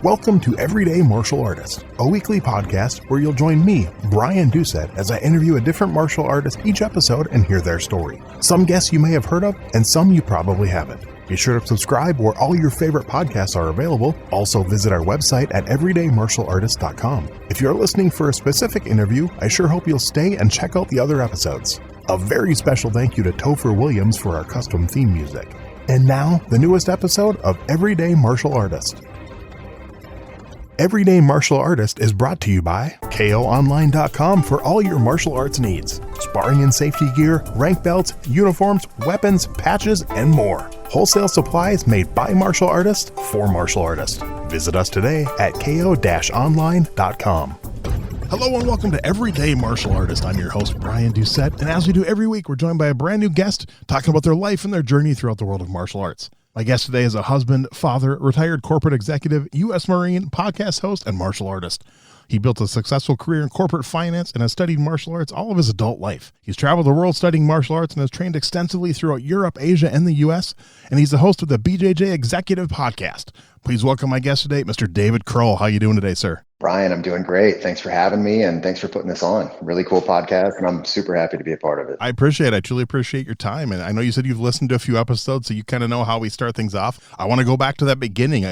Welcome to Everyday Martial Artist, a weekly podcast where you'll join me, Brian Doucette, as I interview a different martial artist each episode and hear their story. Some guests you may have heard of, and some you probably haven't. Be sure to subscribe where all your favorite podcasts are available. Also visit our website at everydaymartialartist.com. If you're listening for a specific interview, I sure hope you'll stay and check out the other episodes. A very special thank you to Topher Williams for our custom theme music. And now, the newest episode of Everyday Martial Artist. Everyday Martial Artist is brought to you by KOOnline.com for all your martial arts needs. Sparring and safety gear, rank belts, uniforms, weapons, patches, and more. Wholesale supplies made by martial artists for martial artists. Visit us today at ko-online.com. Hello and welcome to Everyday Martial Artist. I'm your host, Brian Doucette, and as we do every week, we're joined by a brand new guest talking about their life and their journey throughout the world of martial arts. My guest today is a husband, father, retired corporate executive, U.S. Marine, podcast host, and martial artist. He built a successful career in corporate finance and has studied martial arts all of his adult life. He's traveled the world studying martial arts and has trained extensively throughout Europe, Asia, and the U.S., and he's the host of the BJJ Executive Podcast. Please welcome my guest today, Mr. David Crull. How are you doing today, sir? Brian, I'm doing great. Thanks for having me, and thanks for putting this on. Really cool podcast, and I'm super happy to be a part of it. I truly appreciate your time, and I know you said you've listened to a few episodes, so you kind of know how we start things off. I want to go back to that beginning.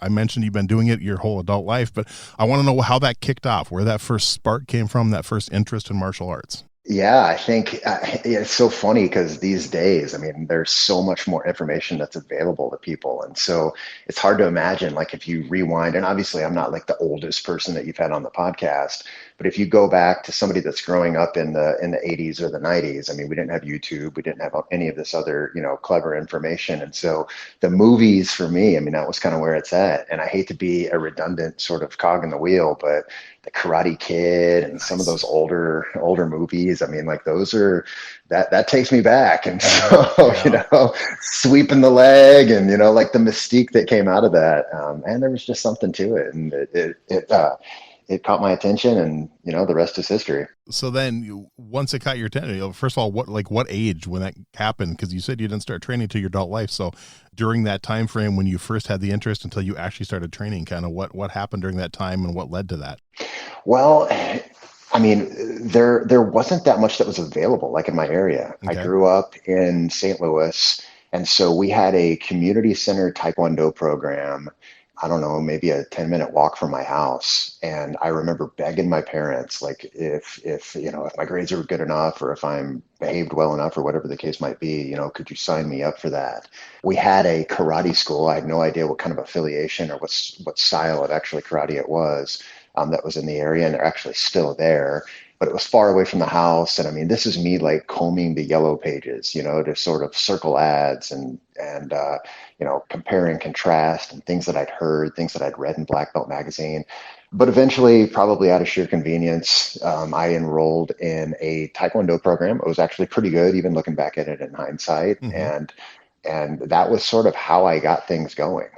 I mentioned you've been doing it your whole adult life, but I want to know how that kicked off, where that first spark came from, that first interest in martial arts. Yeah, I think it's so funny because these days, there's so much more information that's available to people. And so it's hard to imagine, like, if you rewind, and obviously I'm not like the oldest person that you've had on the podcast, but if you go back to somebody that's growing up in the 80s or the 90s, we didn't have YouTube, we didn't have any of this other, clever information. And so the movies for me, that was kind of where it's at. And I hate to be a redundant sort of cog in the wheel, but the Karate Kid and some of those older movies, those are, that takes me back. And so, sweeping the leg and, like the mystique that came out of that. And there was just something to it. And it caught my attention, and, the rest is history. So then once it caught your attention, first of all, what age when that happened? Because you said you didn't start training till your adult life. So during that time frame when you first had the interest until you actually started training, kind of what happened during that time and what led to that? Well, there wasn't that much that was available, like in my area. Okay. I grew up in St. Louis, and so we had a community center Taekwondo program, I don't know, maybe a 10-minute walk from my house. And I remember begging my parents, like, if my grades are good enough, or if I'm behaved well enough, or whatever the case might be, could you sign me up for that? We had a karate school. I had no idea what kind of affiliation or what style of actually karate it was, that was in the area, and they're actually still there. But it was far away from the house. And this is me like combing the yellow pages, to sort of circle ads and compare and contrast and things that I'd heard, things that I'd read in Black Belt magazine. But eventually, probably out of sheer convenience, I enrolled in a Taekwondo program. It was actually pretty good, even looking back at it in hindsight. Mm-hmm. And that was sort of how I got things going.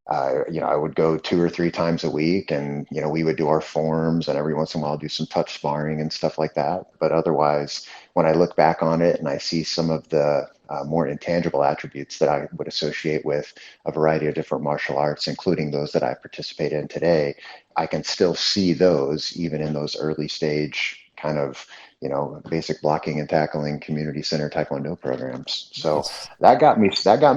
I would go 2 or 3 times a week, and, we would do our forms, and every once in a while do some touch sparring and stuff like that. But otherwise, when I look back on it and I see some of the more intangible attributes that I would associate with a variety of different martial arts, including those that I participate in today, I can still see those even in those early stage kind of, basic blocking and tackling community center Taekwondo programs. So that got me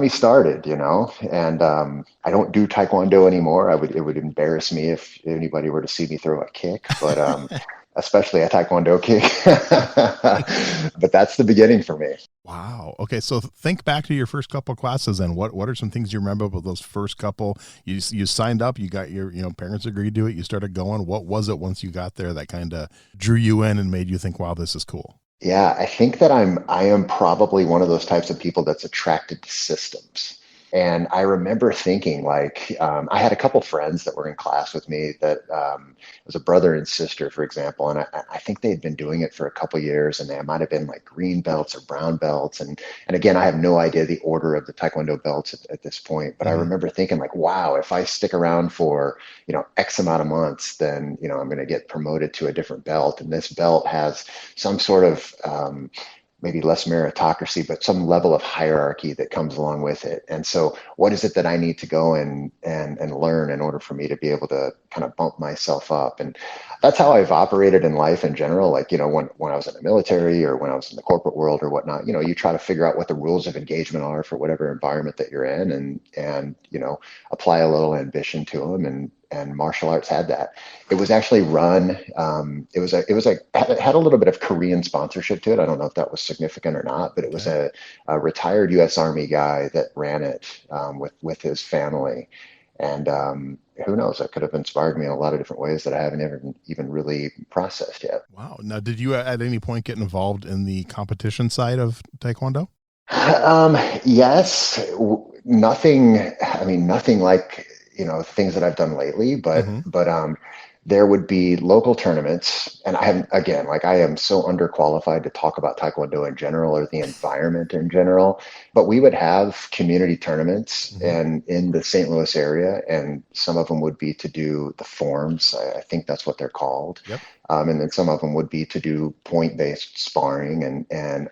started, and I don't do Taekwondo anymore. It would embarrass me if anybody were to see me throw a kick, but especially a Taekwondo kick. But that's the beginning for me. Wow. Okay. So think back to your first couple classes, and what are some things you remember about those first couple? You signed up, you got your, parents agreed to it, you started going. What was it once you got there that kind of drew you in and made you think, wow, this is cool? Yeah, I think that I am probably one of those types of people that's attracted to systems. And I remember thinking, like, I had a couple friends that were in class with me that was a brother and sister, for example. And I think they had been doing it for a couple of years, and they might have been like green belts or brown belts. And again, I have no idea the order of the Taekwondo belts at this point. But I remember thinking, like, wow, if I stick around for, X amount of months, then, I'm going to get promoted to a different belt. And this belt has some sort of maybe less meritocracy, but some level of hierarchy that comes along with it. And so what is it that I need to go and learn in order for me to be able to kind of bump myself up? And that's how I've operated in life in general. Like, when I was in the military or when I was in the corporate world or whatnot, you try to figure out what the rules of engagement are for whatever environment that you're in, and apply a little ambition to them. And martial arts had that. It was actually run. It had a little bit of Korean sponsorship to it. I don't know if that was significant or not, but it was a retired U.S. Army guy that ran it with his family. And who knows? That could have inspired me in a lot of different ways that I haven't even really processed yet. Wow. Now, did you at any point get involved in the competition side of Taekwondo? Yes. Nothing. I mean, nothing like things that I've done lately, but there would be local tournaments, and I am so underqualified to talk about Taekwondo in general or the environment in general, but we would have community tournaments and in the St. Louis area, and some of them would be to do the forms. I think that's what they're called. Yep. And then some of them would be to do point-based sparring. And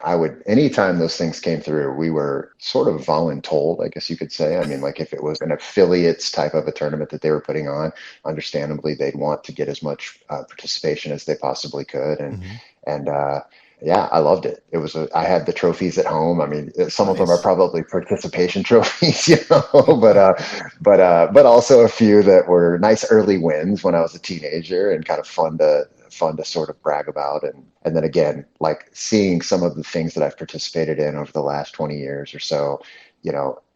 anytime those things came through, we were sort of voluntold, I guess you could say. I mean, like if it was an affiliates type of a tournament that they were putting on, understandably, they'd want to get as much participation as they possibly could. And yeah, I loved it. I had the trophies at home. I mean, some of them are probably participation trophies, but also a few that were nice early wins when I was a teenager and kind of fun to sort of brag about. And then again, like seeing some of the things that I've participated in over the last 20 years or so,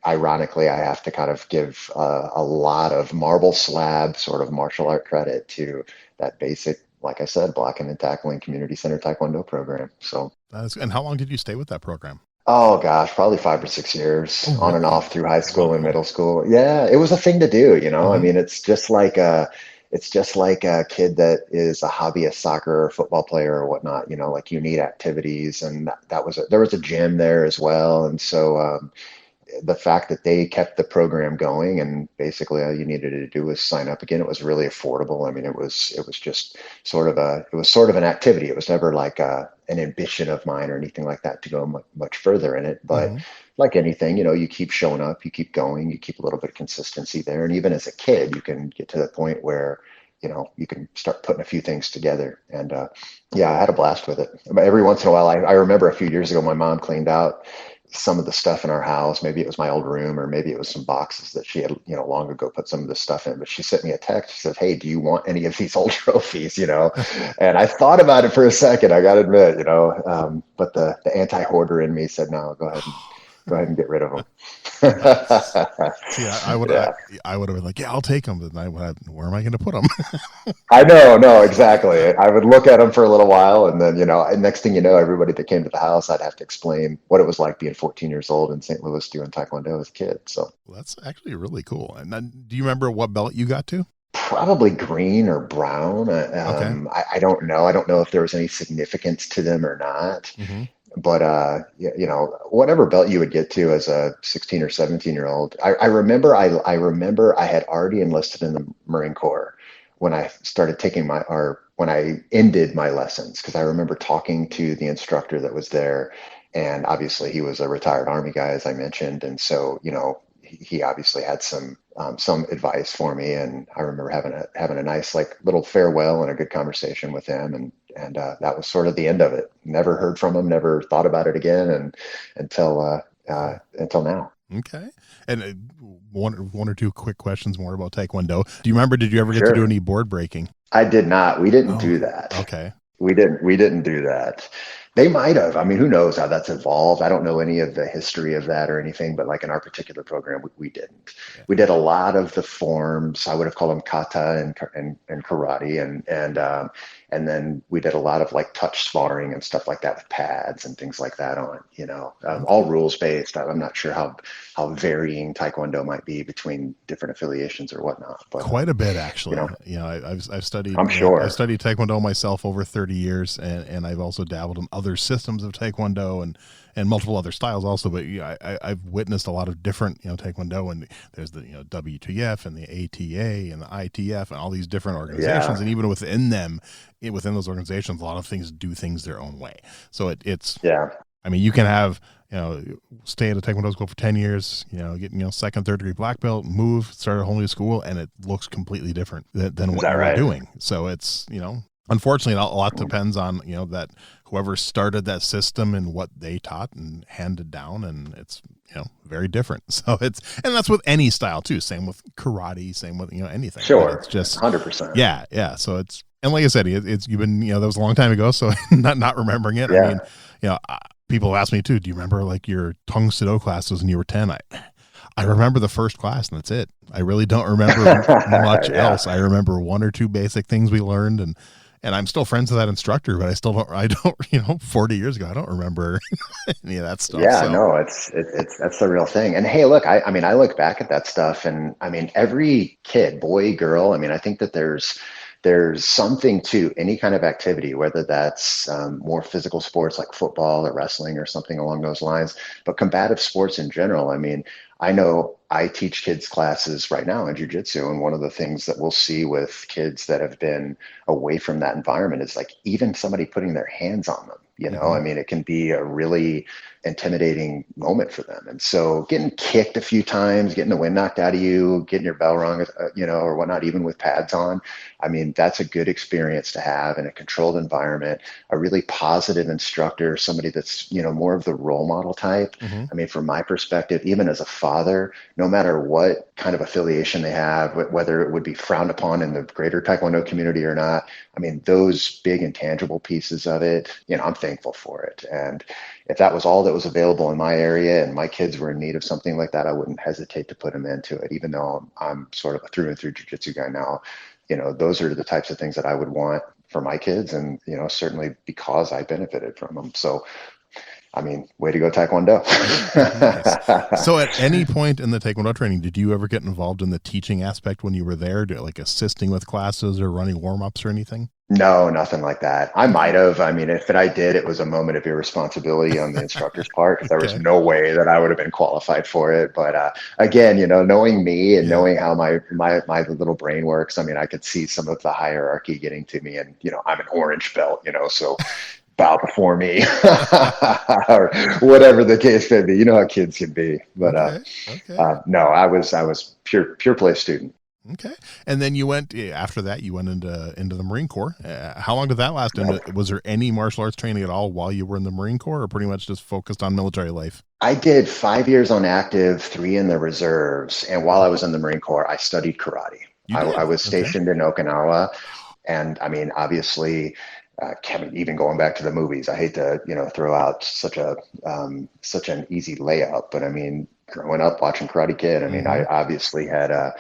ironically, I have to kind of give a lot of marble slab sort of martial art credit to that basic, like I said, blocking and tackling community center Taekwondo program. So, and how long did you stay with that program? Oh gosh, probably 5 or 6 years on and off through high school and middle school. Yeah, it was a thing to do, I mean, it's just like a kid that is a hobbyist soccer or football player or whatnot, like you need activities, and there was a gym there as well. And so, the fact that they kept the program going and basically all you needed to do was sign up again. It was really affordable. I mean, it was just sort of an activity. It was never like an ambition of mine or anything like that to go much further in it. But like anything, you keep showing up, you keep going, you keep a little bit of consistency there. And even as a kid, you can get to the point where, you can start putting a few things together. And yeah, I had a blast with it. Every once in a while, I remember a few years ago, my mom cleaned out some of the stuff in our house. Maybe it was my old room, or maybe it was some boxes that she had, long ago put some of this stuff in. But she sent me a text. She said, "Hey, do you want any of these old trophies?" And I thought about it for a second. I got to admit, but the anti-hoarder in me said, "No, go ahead and get rid of them." See, I would have been like, "Yeah, I'll take them." But where am I going to put them? I know, no, exactly. I would look at them for a little while, and then, and next thing you know, everybody that came to the house, I'd have to explain what it was like being 14 years old in St. Louis doing Taekwondo as a kid. So that's actually really cool. And then, do you remember what belt you got to? Probably green or brown. I don't know. I don't know if there was any significance to them or not. But, whatever belt you would get to as a 16 or 17-year-old, I remember I had already enlisted in the Marine Corps when I started when I ended my lessons, because I remember talking to the instructor that was there, and obviously he was a retired Army guy, as I mentioned. And so, he obviously had some advice for me. And I remember having a nice, like, little farewell and a good conversation with him. And that was sort of the end of it. Never heard from him, never thought about it again. And until now. Okay. And one or two quick questions more about Taekwondo. Do you remember, did you ever get to do any board breaking? I did not. We didn't do that. Okay. We didn't do that. They might have. I mean, who knows how that's evolved? I don't know any of the history of that or anything, but like in our particular program, we didn't. Yeah. We did a lot of the forms. I would have called them kata and karate, and then we did a lot of like touch sparring and stuff like that with pads and things like that on, all rules based. I'm not sure how varying Taekwondo might be between different affiliations or whatnot, but quite a bit actually. I've studied. I'm sure. I studied Taekwondo myself over 30 years, and I've also dabbled in other systems of Taekwondo and multiple other styles also. But I've witnessed a lot of different Taekwondo, and there's the WTF and the ATA and the ITF and all these different organizations, and even within those organizations, a lot of things do things their own way. So it's I mean, you can have, stay at a Taekwondo school for 10 years, get, second, third degree black belt, move, start a whole new school, and it looks completely different than Is what that you were right? doing. So it's, unfortunately, a lot depends on, that whoever started that system and what they taught and handed down, and it's, very different. So and that's with any style too. Same with karate, same with, anything. Sure. But it's just 100%. Yeah. So and like I said, it's you've been, that was a long time ago. So not remembering it. Yeah. I mean, people ask me too, do you remember like your Tung Sido classes when you were 10? I remember the first class and that's it. I really don't remember much else. I remember one or two basic things we learned, and I'm still friends with that instructor, but I don't 40 years ago, I don't remember any of that stuff. Yeah, so. no, it's that's the real thing. And hey, look, I mean, I look back at that stuff, and I mean, every kid, boy, girl, I mean, I think that there's something to any kind of activity, whether that's more physical sports like football or wrestling or something along those lines, but combative sports in general. I mean, I know I teach kids classes right now in jujitsu, and one of the things that we'll see with kids that have been away from that environment is like even somebody putting their hands on them. I mean, it can be a really intimidating moment for them. And so getting kicked a few times, getting the wind knocked out of you, getting your bell rung, or whatnot, even with pads on, I mean, that's a good experience to have in a controlled environment, a really positive instructor, somebody that's, more of the role model type. I mean, from my perspective, even as a father, no matter what kind of affiliation they have, whether it would be frowned upon in the greater Taekwondo community or not, I mean, those big intangible pieces of it, I'm thankful for it. And if that was all that was available in my area and my kids were in need of something like that, I wouldn't hesitate to put them into it, even though I'm sort of a through and through jiu-jitsu guy now. Those are the types of things that I would want for my kids, and certainly because I benefited from them. So I mean, way to go, Taekwondo. Nice. So at any point in the Taekwondo training, did you ever get involved in the teaching aspect when you were there, like assisting with classes or running warm-ups or anything? No, nothing like that. I might have. I mean, if I did, it was a moment of irresponsibility on the instructor's part, because there was no way that I would have been qualified for it. But again, knowing me and knowing how my little brain works, I mean, I could see some of the hierarchy getting to me, and I'm an orange belt, so bow before me or whatever the case may be. You know how kids can be. But no, I was pure play student. Okay. And then you went after that. You went into the Marine Corps. How long did that last? And was there any martial arts training at all while you were in the Marine Corps, or pretty much just focused on military life? I did 5 years on active, 3 in the reserves, and while I was in the Marine Corps, I studied karate. I was stationed in Okinawa, and I mean, obviously, even going back to the movies, I hate to throw out such an easy layup, but I mean, growing up watching Karate Kid, I mean, I obviously had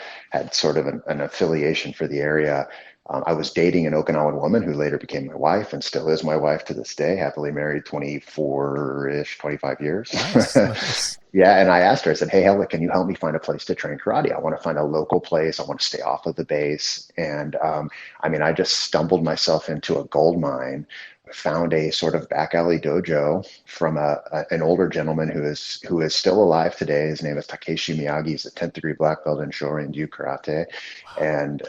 sort of an affiliation for the area. I was dating an Okinawan woman who later became my wife and still is my wife to this day, happily married 24-ish, 25 years. Nice. Yeah. And I asked her, I said, hey, Hella, can you help me find a place to train karate? I want to find a local place. I want to stay off of the base. And I mean, I just stumbled myself into a gold mine, found a sort of back alley dojo from an older gentleman who is still alive today. His name is Takeshi Miyagi. He's a 10th degree black belt in Shorin-ryu karate. And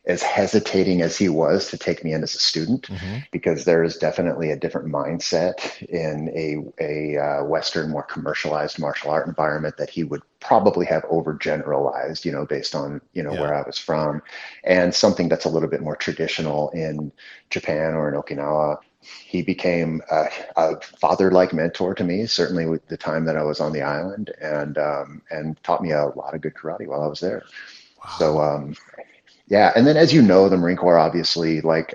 as hesitating as he was to take me in as a student, because there is definitely a different mindset in a Western, more commercialized martial art environment that he would probably have overgeneralized, based on, where I was from, and something that's a little bit more traditional in Japan or in Okinawa. He became a father-like mentor to me, certainly with the time that I was on the island, and taught me a lot of good karate while I was there. Wow. So, yeah. And then, as you know, the Marine Corps, obviously, like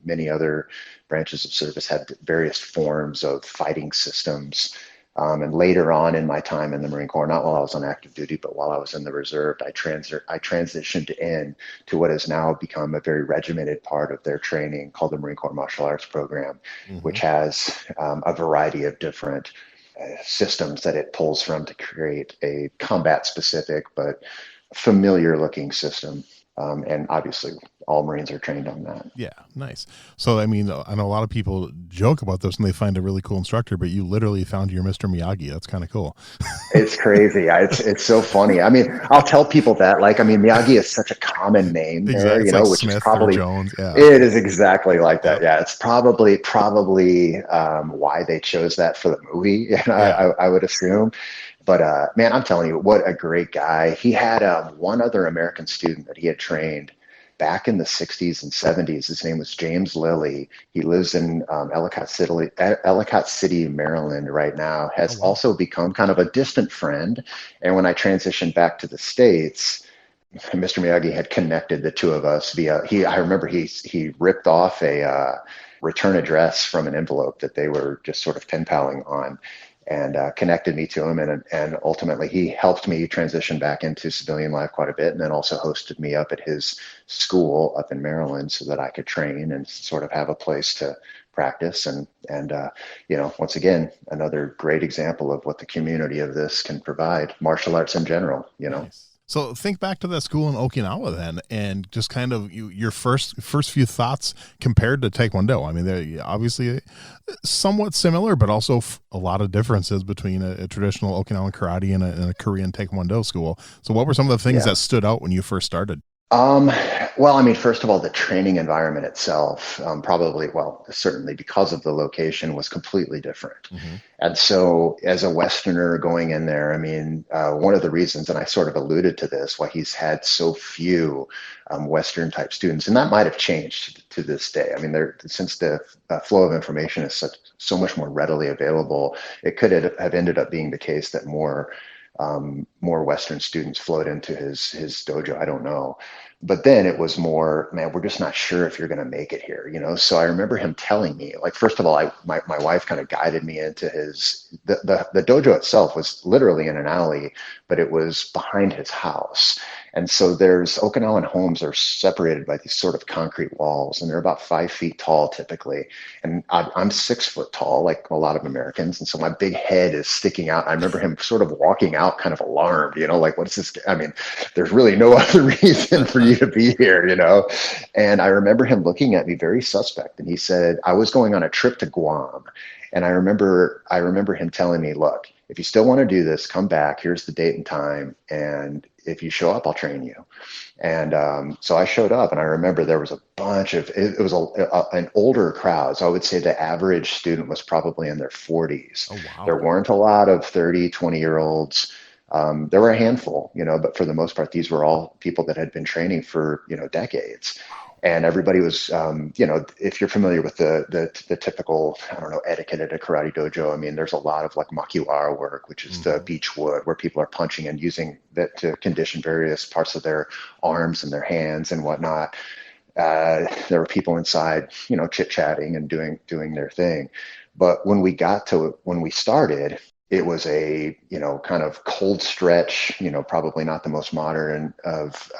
many other branches of service, had various forms of fighting systems. And later on in my time in the Marine Corps, not while I was on active duty, but while I was in the reserve, I transitioned in to what has now become a very regimented part of their training called the Marine Corps Martial Arts Program, which has a variety of different systems that it pulls from to create a combat specific but familiar looking system. And obviously all Marines are trained on that. Yeah, nice. So, I mean, I know a lot of people joke about this when they find a really cool instructor, but you literally found your Mr. Miyagi. That's kind of cool. It's crazy. It's so funny. I mean, I'll tell people that, like, I mean, Miyagi is such a common name there, Exactly. It's like which is Smith or probably, Jones. Yeah. it is exactly like that. Yep. Yeah, it's probably why they chose that for the movie. And Yeah. I would assume. But man, I'm telling you, what a great guy. He had one other American student that he had trained back in the 60s and 70s. His name was James Lilly. He lives in Ellicott City, Maryland right now, Oh, has wow. also become kind of a distant friend. And when I transitioned back to the States, Mr. Miyagi had connected the two of us I remember he ripped off a return address from an envelope that they were just sort of pen paling on, and connected me to him. And ultimately, he helped me transition back into civilian life quite a bit, and then also hosted me up at his school up in Maryland so that I could train and sort of have a place to practice. And once again, another great example of what the community of this can provide, martial arts in general. Nice. So think back to that school in Okinawa then, and just kind of your first few thoughts compared to Taekwondo. I mean, they're obviously somewhat similar, but also a lot of differences between a traditional Okinawan karate and a Korean Taekwondo school. So what were some of the things Yeah. that stood out when you first started? Um, well, I mean, first of all, the training environment itself, certainly because of the location, was completely different. Mm-hmm. And so, as a Westerner going in there, I mean, one of the reasons, and I sort of alluded to this, why he's had so few Western type students, and that might have changed to this day. I mean, since the flow of information is so much more readily available, it could have ended up being the case that more Western students flowed into his dojo. I don't know. But then it was more, man, we're just not sure if you're going to make it here. So I remember him telling me, like, first of all, my wife kind of guided me into the dojo itself was literally in an alley, but it was behind his house. And so Okinawan homes are separated by these sort of concrete walls, and they're about 5 feet tall typically. And I'm 6 foot tall, like a lot of Americans. And so my big head is sticking out. I remember him sort of walking out kind of alarmed, like, what's this? I mean, there's really no other reason for you to be here. And I remember him looking at me very suspect. And he said, I was going on a trip to Guam. And I remember him telling me, look, if you still want to do this, come back. Here's the date and time. And if you show up, I'll train you. And so I showed up, and I remember there was a bunch of it was an older crowd. So I would say the average student was probably in their 40s. Oh, wow. There weren't a lot of 30, 20-year-olds. There were a handful, but for the most part, these were all people that had been training for, decades. And everybody was, if you're familiar with the typical, I don't know, etiquette at a karate dojo, I mean, there's a lot of like makiwara work, which is the beech wood, where people are punching and using that to condition various parts of their arms and their hands and whatnot. There were people inside, chit-chatting and doing their thing. But when we started, it was a, kind of cold stretch, probably not the most modern of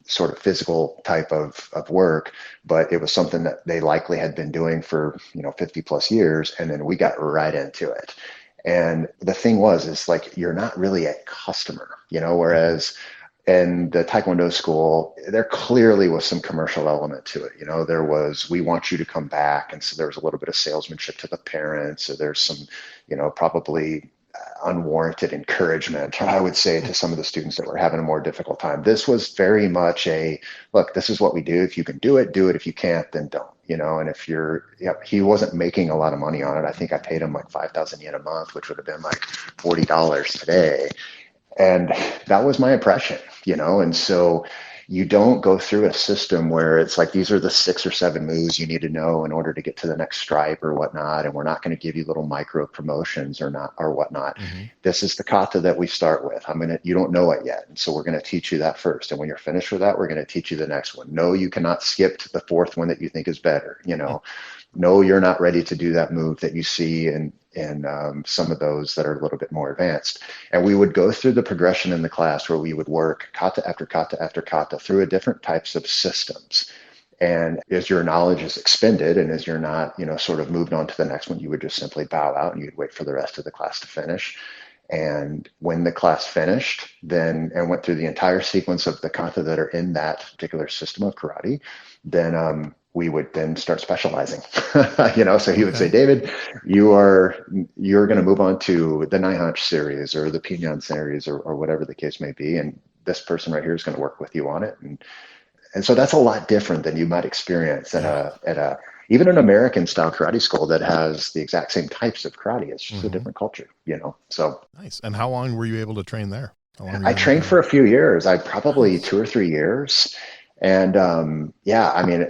sort of physical type of work, but it was something that they likely had been doing for, 50 plus years. And then we got right into it. And the thing is like, you're not really a customer, whereas in the Taekwondo school, there clearly was some commercial element to it. We want you to come back. And so there was a little bit of salesmanship to the parents. So there's some, probably unwarranted encouragement, I would say, to some of the students that were having a more difficult time. This was very much look, this is what we do. If you can do it, do it. If you can't, then don't, and if he wasn't making a lot of money on it. I think I paid him like 5,000 yen a month, which would have been like $40 today. And that was my impression, and so you don't go through a system where it's like, these are the 6 or 7 moves you need to know in order to get to the next stripe or whatnot. And we're not going to give you little micro promotions or whatnot. Mm-hmm. This is the kata that we start with. You don't know it yet. And so we're going to teach you that first. And when you're finished with that, we're going to teach you the next one. No, you cannot skip to the 4th one that you think is better. No, you're not ready to do that move that you see in some of those that are a little bit more advanced. And we would go through the progression in the class where we would work kata after kata after kata through different types of systems. And as your knowledge is expended and as you're not, sort of moved on to the next one, you would just simply bow out and you'd wait for the rest of the class to finish. And when the class finished, then and went through the entire sequence of the kata that are in that particular system of karate, then we would then start specializing. So he would say, Okay. David, you're going to move on to the Nihonch series or the Pinyon series or whatever the case may be, and this person right here is going to work with you on it. And so that's a lot different than you might experience at Yeah. a even an American style karate school that has the exact same types of karate. It's just a Mm-hmm. different culture, So Nice. And how long were you able to train there? How long were I you in trained for Okinawa? a few years. I probably Nice. 2 or 3 years. And I mean,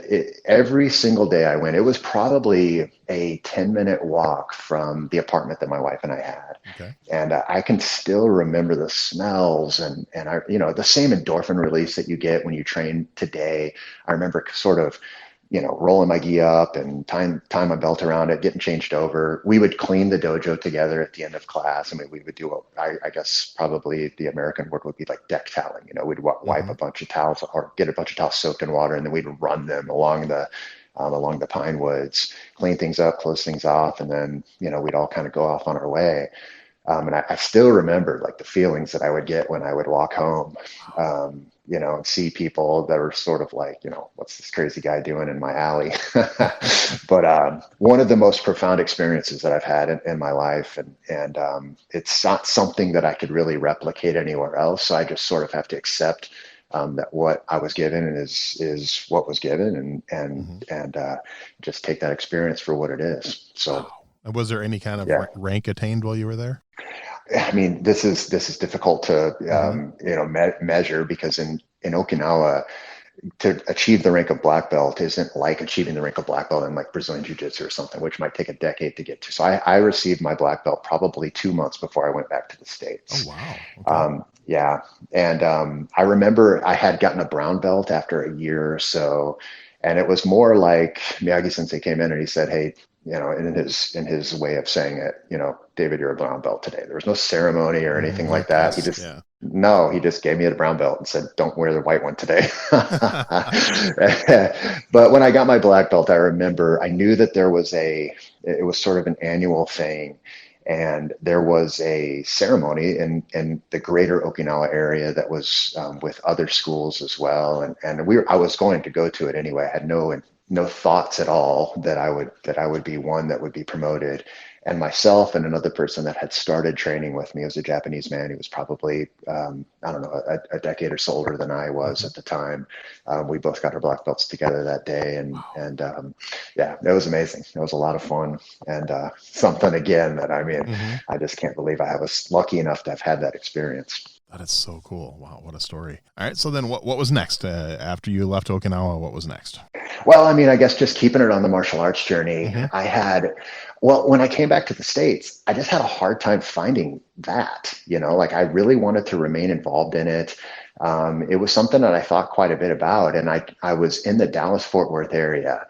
every single day I went, it was probably a 10-minute walk from the apartment that my wife and I had. Okay. And I can still remember the smells and the same endorphin release that you get when you train today. I remember sort of rolling my gi up and tying my belt around it, getting changed over. We would clean the dojo together at the end of class. I mean, we would do what I guess probably the American word would be like deck toweling. We'd wipe Mm-hmm. a bunch of towels or get a bunch of towels soaked in water, and then we'd run them along the pine woods, clean things up, close things off, and then we'd all kind of go off on our way. And I still remember like the feelings that I would get when I would walk home, and see people that were sort of like, what's this crazy guy doing in my alley? But one of the most profound experiences that I've had in my life, and it's not something that I could really replicate anywhere else. So I just sort of have to accept that what I was given is what was given, Mm-hmm. and just take that experience for what it is. So. Wow. And was there any kind of Yeah. rank attained while you were there? I mean, this is difficult to Mm-hmm. measure because in Okinawa, to achieve the rank of black belt isn't like achieving the rank of black belt in like Brazilian Jiu-Jitsu or something, which might take a decade to get to. So I received my black belt probably 2 months before I went back to the Oh, States. wow. Okay. Yeah, and I remember I had gotten a brown belt after a year or so, and it was more like Miyagi Sensei came in and he said, "Hey." In his way of saying it, David, you're a brown belt today. There was no ceremony or anything Mm-hmm. No like that. test. Yeah. He just gave me a brown belt and said, don't wear the white one today. But when I got my black belt, I remember I knew that it was sort of an annual thing. And there was a ceremony in the greater Okinawa area that was with other schools as well. And I was going to go to it anyway. I had no thoughts at all that I would be one that would be promoted. And myself and another person that had started training with me was a Japanese man. He was probably, I don't know, a decade or so older than I was Mm-hmm. at the time. We both got our black belts together that day. Yeah, it was amazing. It was a lot of fun. And something, again, that I mean, Mm-hmm. I just can't believe I was lucky enough to have had that experience. That is so cool. Wow. What a story. All right. So then what was next after you left Okinawa? What was next? Well, I mean, I guess just keeping it on the martial arts journey, Mm-hmm. when I came back to the States, I just had a hard time finding that, like I really wanted to remain involved in it. It was something that I thought quite a bit about, and I was in the Dallas-Fort Worth area.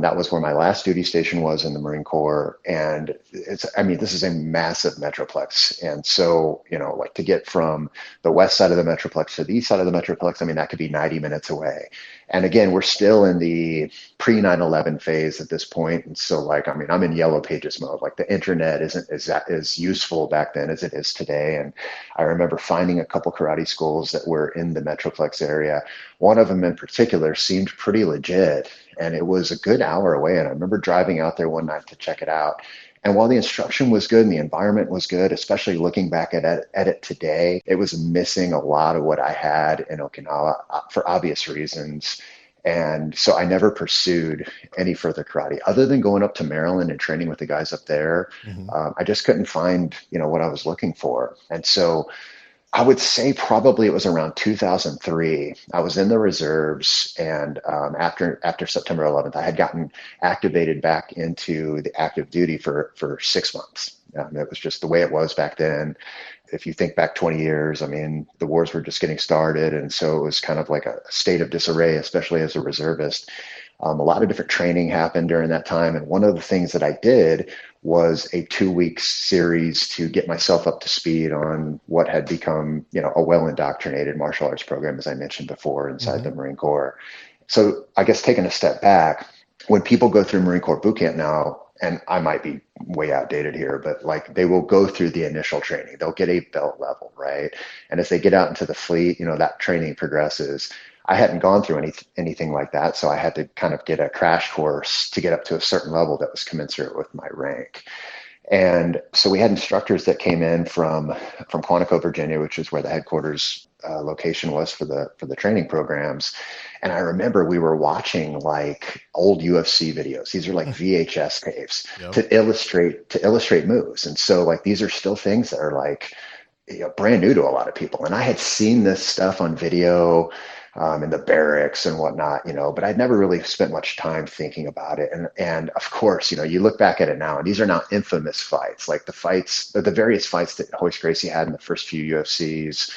That was where my last duty station was in the Marine Corps. And this is a massive metroplex. And so, like to get from the west side of the metroplex to the east side of the metroplex, that could be 90 minutes away. And again, we're still in the pre 9/11 phase at this point. And so I'm in yellow pages mode. Like the internet isn't as useful back then as it is today. And I remember finding a couple karate schools that were in the metroplex area. One of them in particular seemed pretty legit, and it was a good hour away. And I remember driving out there one night to check it out. And while the instruction was good and the environment was good, especially looking back at it today, it was missing a lot of what I had in Okinawa for obvious reasons. And so I never pursued any further karate other than going up to Maryland and training with the guys up there. Mm-hmm. I just couldn't find, what I was looking for. And so I would say probably it was around 2003. I was in the reserves, and after September 11th, I had gotten activated back into the active duty for 6 months. It was just the way it was back then. If you think back 20 years, the wars were just getting started, and so it was kind of like a state of disarray, especially as a reservist. A lot of different training happened during that time, and one of the things that I did was a 2 week series to get myself up to speed on what had become, a well-indoctrinated martial arts program, as I mentioned before, inside Mm-hmm. the Marine Corps. So I guess taking a step back, when people go through Marine Corps boot camp now, and I might be way outdated here, but like they will go through the initial training. They'll get a belt level, right? And as they get out into the fleet, that training progresses. I hadn't gone through anything like that, so I had to kind of get a crash course to get up to a certain level that was commensurate with my rank. And so we had instructors that came in from Quantico, Virginia, which is where the headquarters location was for the training programs. And I remember we were watching like old UFC videos. These are like VHS tapes to illustrate moves. And so like these are still things that are like brand new to a lot of people. And I had seen this stuff on video in the barracks and whatnot, but I'd never really spent much time thinking about it. And of course, you look back at it now, and these are now infamous fights, like the various fights that Hoist Gracie had in the first few UFCs,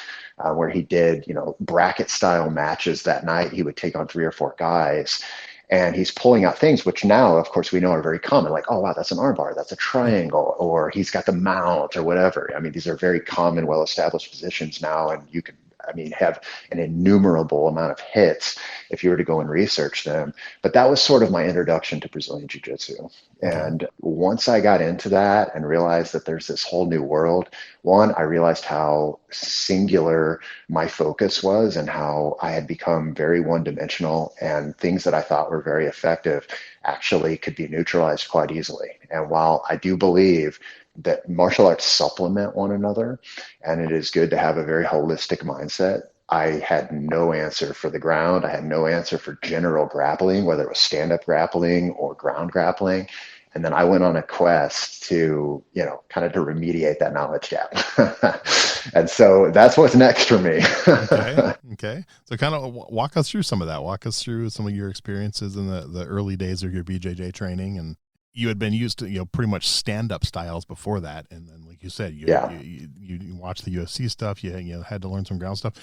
where he did, bracket style matches that night. He would take on 3 or 4 guys. And he's pulling out things which now, of course, we know are very common, like, oh, wow, that's an armbar, that's a triangle, or he's got the mount or whatever. I mean, these are very common, well-established positions now, and you could, have an innumerable amount of hits if you were to go and research them. But that was sort of my introduction to Brazilian Jiu-Jitsu. And once I got into that and realized that there's this whole new world, one, I realized how singular my focus was and how I had become very one-dimensional, and things that I thought were very effective actually could be neutralized quite easily. And while I do believe that martial arts supplement one another, and it is good to have a very holistic mindset, I had no answer for the ground. I had no answer for general grappling, whether it was stand-up grappling or ground grappling. And then I went on a quest to, kind of to remediate that knowledge gap. And so that's what's next for me. Okay. So kind of walk us through some of that. Walk us through some of your experiences in the early days of your BJJ training. And you had been used to, pretty much stand-up styles before that. And then, like you said, you watched the UFC stuff. You had to learn some ground stuff. Do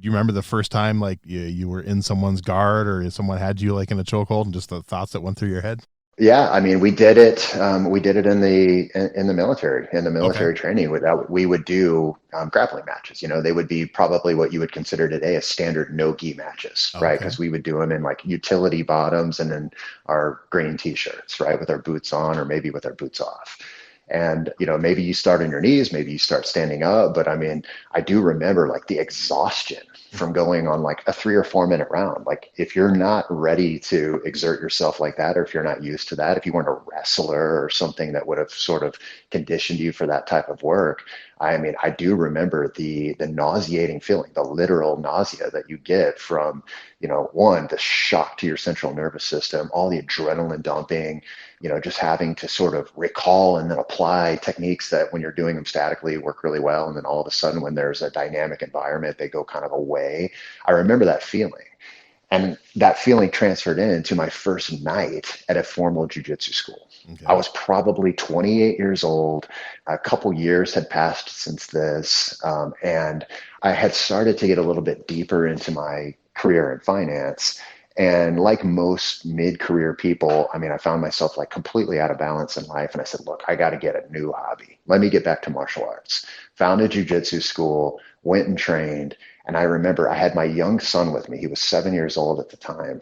you remember the first time, like you were in someone's guard, or someone had you like in a chokehold, and just the thoughts that went through your head? Yeah, we did it. We did it in the military training. We would do grappling matches. They would be probably what you would consider today as standard no-gi matches, right? Because we would do them in like utility bottoms and then our green t-shirts, right, with our boots on, or maybe with our boots off. And, maybe you start on your knees, maybe you start standing up. But I do remember like the exhaustion from going on like a 3 or 4 minute round. Like if you're not ready to exert yourself like that, or if you're not used to that, if you weren't a wrestler or something that would have sort of conditioned you for that type of work, I do remember the nauseating feeling, the literal nausea that you get from, one, the shock to your central nervous system, all the adrenaline dumping, just having to sort of recall and then apply techniques that when you're doing them statically work really well. And then all of a sudden, when there's a dynamic environment, they go kind of away. I remember that feeling. And that feeling transferred into my first night at a formal jiu-jitsu school. Okay. I was probably 28 years old. A couple years had passed since this. And I had started to get a little bit deeper into my career in finance. And like most mid-career people, I found myself like completely out of balance in life. And I said, look, I got to get a new hobby. Let me get back to martial arts. Found a jiu-jitsu school, went and trained. And I remember I had my young son with me. He was 7 years old at the time.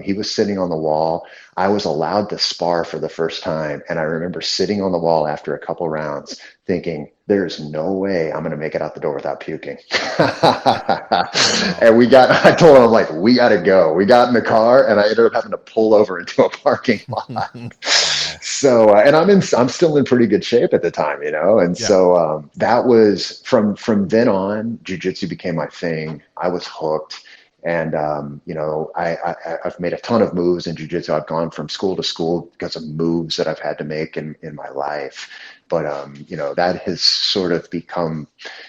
He was sitting on the wall. I was allowed to spar for the first time. And I remember sitting on the wall after a couple rounds thinking, there's no way I'm going to make it out the door without puking. And I told him, I'm like, we got to go. We got in the car and I ended up having to pull over into a parking lot. So, and I'm still in pretty good shape at the time, and so that was from then on, jiu-jitsu became my thing. I was hooked. And, I've made a ton of moves in jiu-jitsu. I've gone from school to school because of moves that I've had to make in my life. But, that has sort of become,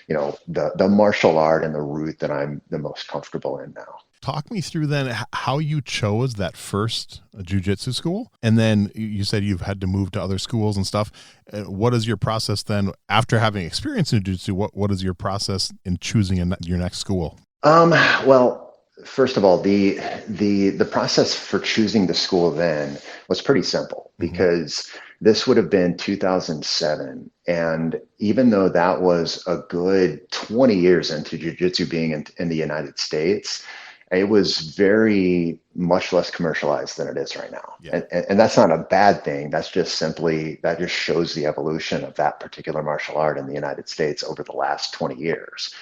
the martial art and the route that I'm the most comfortable in now. Talk me through then how you chose that first jiu-jitsu school. And then you said you've had to move to other schools and stuff. What is your process then after having experience in jiu-jitsu? What is your process in choosing your next school? Well, first of all, the process for choosing the school then was pretty simple, because this would have been 2007. And even though that was a good 20 years into jiu-jitsu being in the United States, It was very much less commercialized than it is right now. Yeah. And that's not a bad thing. That's just simply, that just shows the evolution of that particular martial art in the United States over the last 20 years.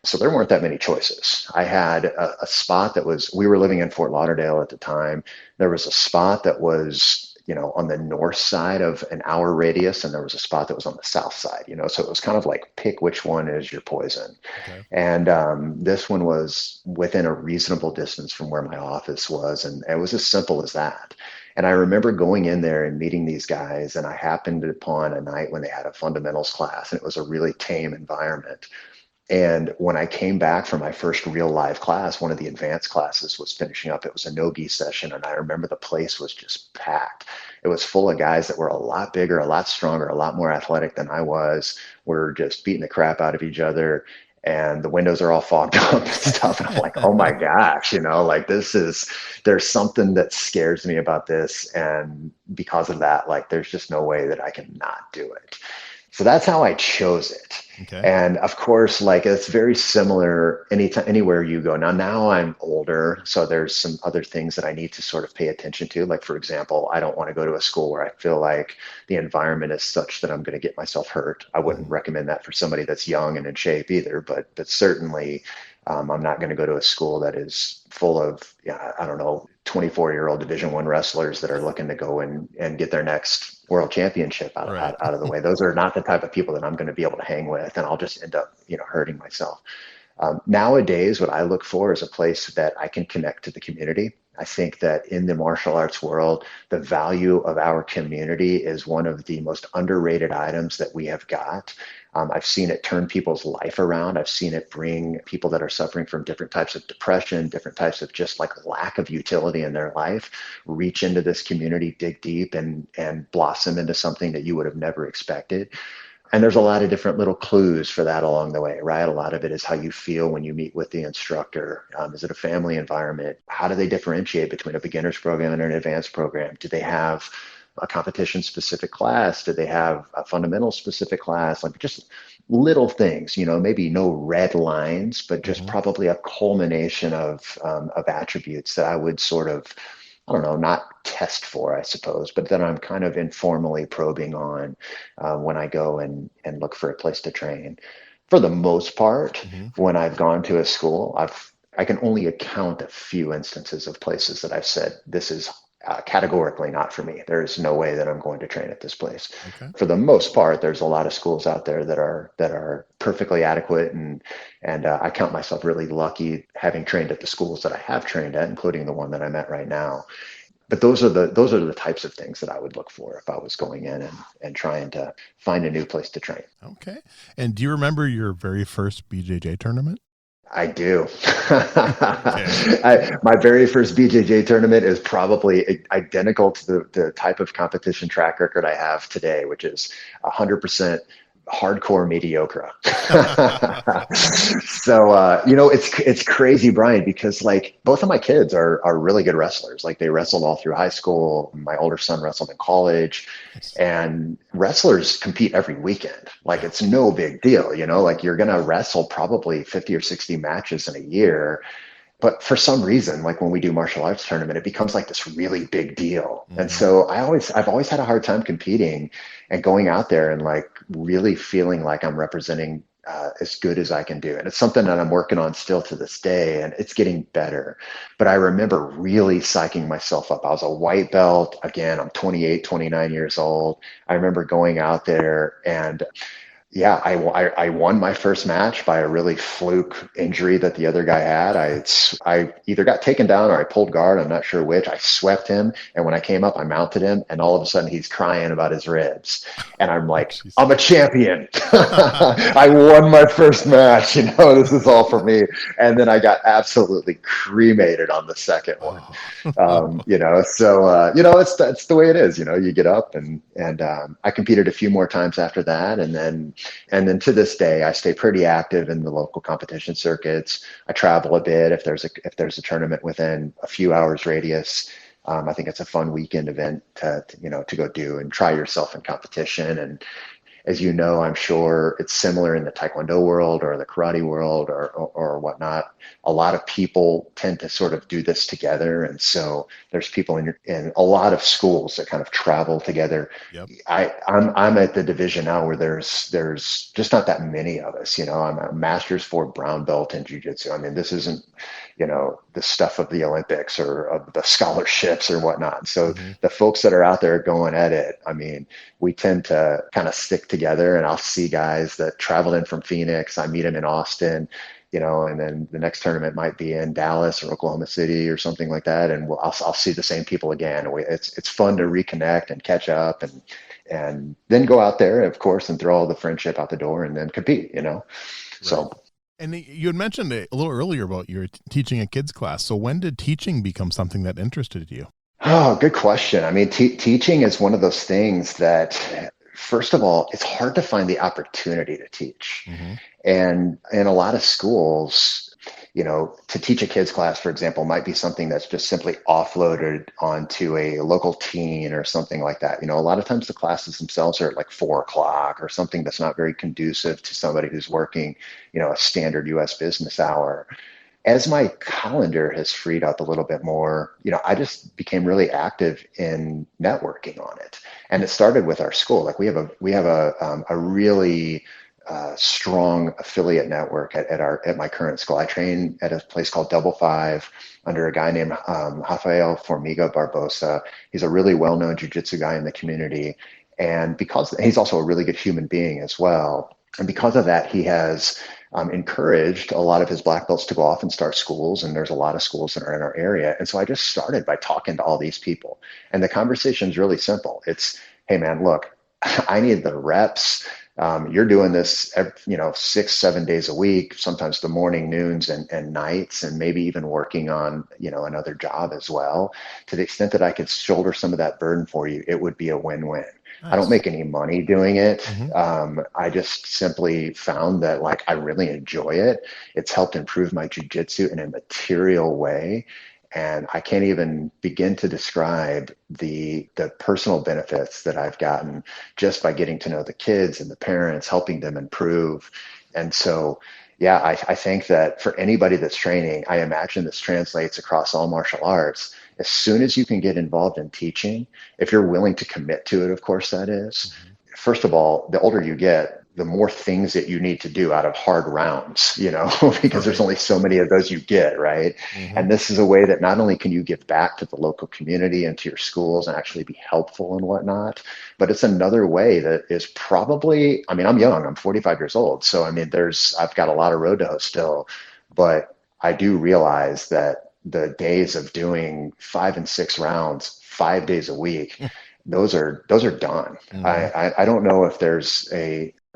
So there weren't that many choices. I had a spot that was, we were living in Fort Lauderdale at the time. There was a spot that was, on the north side of an hour radius, and there was a spot that was on the south side, so it was kind of like, pick which one is your poison. Okay. And this one was within a reasonable distance from where my office was. And it was as simple as that. And I remember going in there and meeting these guys, and I happened upon a night when they had a fundamentals class, and it was a really tame environment. And when I came back from my first real live class, one of the advanced classes was finishing up. It was a no-gi session. And I remember the place was just packed. It was full of guys that were a lot bigger, a lot stronger, a lot more athletic than I was. We're just beating the crap out of each other. And the windows are all fogged up and stuff. And I'm like, oh my gosh, like there's something that scares me about this. And because of that, like, there's just no way that I can not do it. So that's how I chose it. Okay. And of course, like, it's very similar anywhere you go. Now I'm older, so there's some other things that I need to sort of pay attention to. Like, for example, I don't want to go to a school where I feel like the environment is such that I'm going to get myself hurt. I wouldn't recommend that for somebody that's young and in shape either, but certainly I'm not going to go to a school that is full of, I don't know, 24-year-old Division I wrestlers that are looking to go and get their next world championship out of the way. Those are not the type of people that I'm going to be able to hang with, and I'll just end up, hurting myself. Nowadays, what I look for is a place that I can connect to the community. I think that in the martial arts world, the value of our community is one of the most underrated items that we have got. I've seen it turn people's life around. I've seen it bring people that are suffering from different types of depression, different types of just like lack of utility in their life, reach into this community, dig deep, and blossom into something that you would have never expected. And there's a lot of different little clues for that along the way, right? A lot of it is how you feel when you meet with the instructor. Is it a family environment? How do they differentiate between a beginner's program and an advanced program? Do they have a competition specific class? Do they have a fundamental specific class? Like, just little things, maybe no red lines, but just probably a culmination of attributes that I would sort of, I don't know, not test for, I suppose, but then I'm kind of informally probing on when I go and look for a place to train. For the most part, when I've gone to a school, I can only account a few instances of places that I've said, this is categorically not for me. There is no way that I'm going to train at this place. Okay. For the most part, there's a lot of schools out there that are perfectly adequate, and I count myself really lucky having trained at the schools that I have trained at, including the one that I'm at right now. But those are the types of things that I would look for if I was going in and trying to find a new place to train. Okay. And do you remember your very first BJJ tournament? I do. My very first BJJ tournament is probably identical to the type of competition track record I have today, which is 100% hardcore mediocre. So, it's crazy, Brian, because like both of my kids are really good wrestlers. Like, they wrestled all through high school. My older son wrestled in college, and wrestlers compete every weekend. Like, it's no big deal, like you're going to wrestle probably 50 or 60 matches in a year. But for some reason, like when we do martial arts tournament, it becomes like this really big deal. And so I've always had a hard time competing and going out there and like really feeling like I'm representing as good as I can do. And it's something that I'm working on still to this day, and it's getting better. But I remember really psyching myself up. I was a white belt. Again, I'm 28, 29 years old. I remember going out there and yeah, I won my first match by a really fluke injury that the other guy had. I either got taken down or I pulled guard. I'm not sure which. I swept him, and when I came up, I mounted him, and all of a sudden he's crying about his ribs. And I'm like, I'm a champion. I won my first match. This is all for me. And then I got absolutely cremated on the second one. That's the way it is. You get up and I competed a few more times after that, and then to this day, I stay pretty active in the local competition circuits. I travel a bit if there's a tournament within a few hours radius. I think it's a fun weekend event to go do and try yourself in competition. And as you know, I'm sure it's similar in the Taekwondo world or the karate world or whatnot. A lot of people tend to sort of do this together. And so there's people in a lot of schools that kind of travel together. Yep. I'm at the division now where there's just not that many of us. I'm a master's 4 brown belt in jiu-jitsu. I mean, this isn't, the stuff of the Olympics or of the scholarships or whatnot. So the folks that are out there going at it, I mean, we tend to kind of stick together, and I'll see guys that traveled in from Phoenix. I meet them in Austin, and then the next tournament might be in Dallas or Oklahoma City or something like that. And I'll see the same people again. It's fun to reconnect and catch up and then go out there, of course, and throw all the friendship out the door and then compete, So. Right. And you had mentioned a little earlier about your teaching a kids class. So when did teaching become something that interested you? Oh, good question. I mean, teaching is one of those things that, first of all, it's hard to find the opportunity to teach. And in a lot of schools, to teach a kids class, for example, might be something that's just simply offloaded onto a local teen or something like that. A lot of times the classes themselves are at like 4:00 or something that's not very conducive to somebody who's working, a standard US business hour. As my calendar has freed up a little bit more, I just became really active in networking on it. And it started with our school. Like we have a really strong affiliate network at my current school. I train at a place called Double Five under a guy named Rafael Formiga Barbosa. He's a really well-known jiu-jitsu guy in the community. And because he's also a really good human being as well. And because of that, he has encouraged a lot of his black belts to go off and start schools. And there's a lot of schools that are in our area. And so I just started by talking to all these people. And the conversation is really simple. It's, hey, man, look, I need the reps. You're doing this, 6-7 days a week, sometimes the morning, noons, and nights, and maybe even working on, another job as well. To the extent that I could shoulder some of that burden for you, it would be a win-win. Nice. I don't make any money doing it. I just simply found that I really enjoy it. It's helped improve my jiu-jitsu in a material way. And I can't even begin to describe the personal benefits that I've gotten just by getting to know the kids and the parents, helping them improve. And so, yeah, I think that for anybody that's training, I imagine this translates across all martial arts. As soon as you can get involved in teaching, if you're willing to commit to it, of course, that is. First of all, the older you get, the more things that you need to do out of hard rounds, because there's only so many of those you get, right? And this is a way that not only can you give back to the local community and to your schools and actually be helpful and whatnot, but it's another way that is probably, I'm young, I'm 45 years old. So, I've got a lot of road to hoe still, but I do realize that the days of doing 5 and 6 rounds, 5 days a week, those are done. I don't know if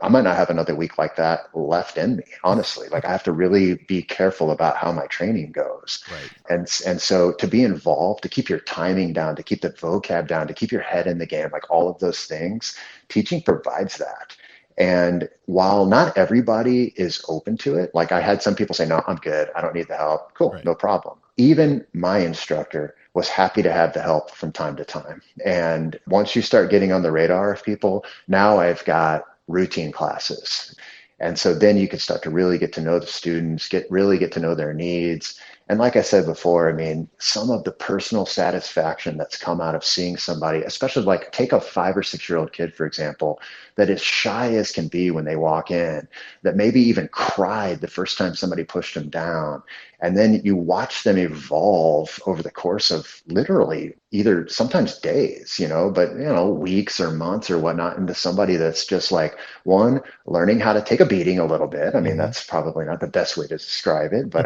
I might not have another week like that left in me, honestly. I have to really be careful about how my training goes. Right. And so to be involved, to keep your timing down, to keep the vocab down, to keep your head in the game, all of those things, teaching provides that. And while not everybody is open to it, I had some people say, no, I'm good. I don't need the help. Cool. Right. No problem. Even my instructor was happy to have the help from time to time. And once you start getting on the radar of people, now I've got routine classes. And so then you can start to really get to know the students, really get to know their needs. And like I said before, some of the personal satisfaction that's come out of seeing somebody, especially take a 5 or 6 year old kid, for example, that is shy as can be when they walk in, that maybe even cried the first time somebody pushed them down. And then you watch them evolve over the course of literally either sometimes days, but, weeks or months or whatnot, into somebody that's just one, learning how to take a beating a little bit. That's probably not the best way to describe it, but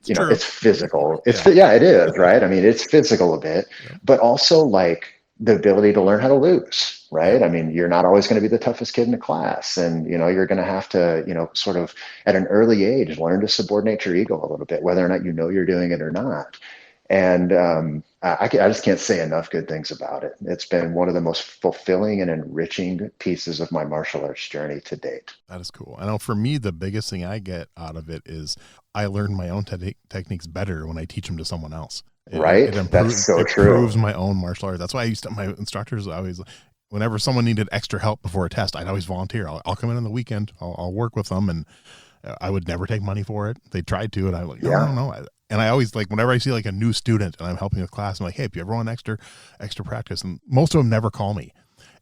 it's physical. It is, right? It's physical a bit, but also the ability to learn how to lose, right? You're not always going to be the toughest kid in the class. And, you're going to have to, sort of at an early age, learn to subordinate your ego a little bit, whether or not you're doing it or not. And I just can't say enough good things about it. It's been one of the most fulfilling and enriching pieces of my martial arts journey to date. That is cool. I know for me, the biggest thing I get out of it is I learn my own techniques better when I teach them to someone else. Right? That's so true. It improves my own martial art. That's why my instructors always, whenever someone needed extra help before a test, I'd always volunteer. I'll come in on the weekend. I'll work with them, and I would never take money for it. They tried to, and I'm like, no. And I always, like, whenever I see like a new student and I'm helping with class, I'm like, hey, if you ever want extra practice, and most of them never call me.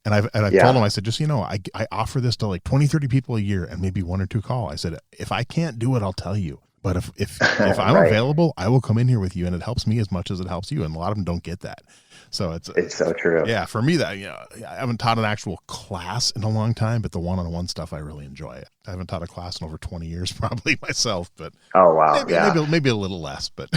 And I've told them, I said, just, I offer this to like 20, 30 people a year, and maybe 1 or 2 call. I said, if I can't do it, I'll tell you. But if I'm available, I will come in here with you, and it helps me as much as it helps you. And a lot of them don't get that. So it's so true. Yeah. For me, that, I haven't taught an actual class in a long time, but the one-on-one stuff I really enjoy. I haven't taught a class in over 20 years, probably myself, but oh, wow. Maybe a little less, but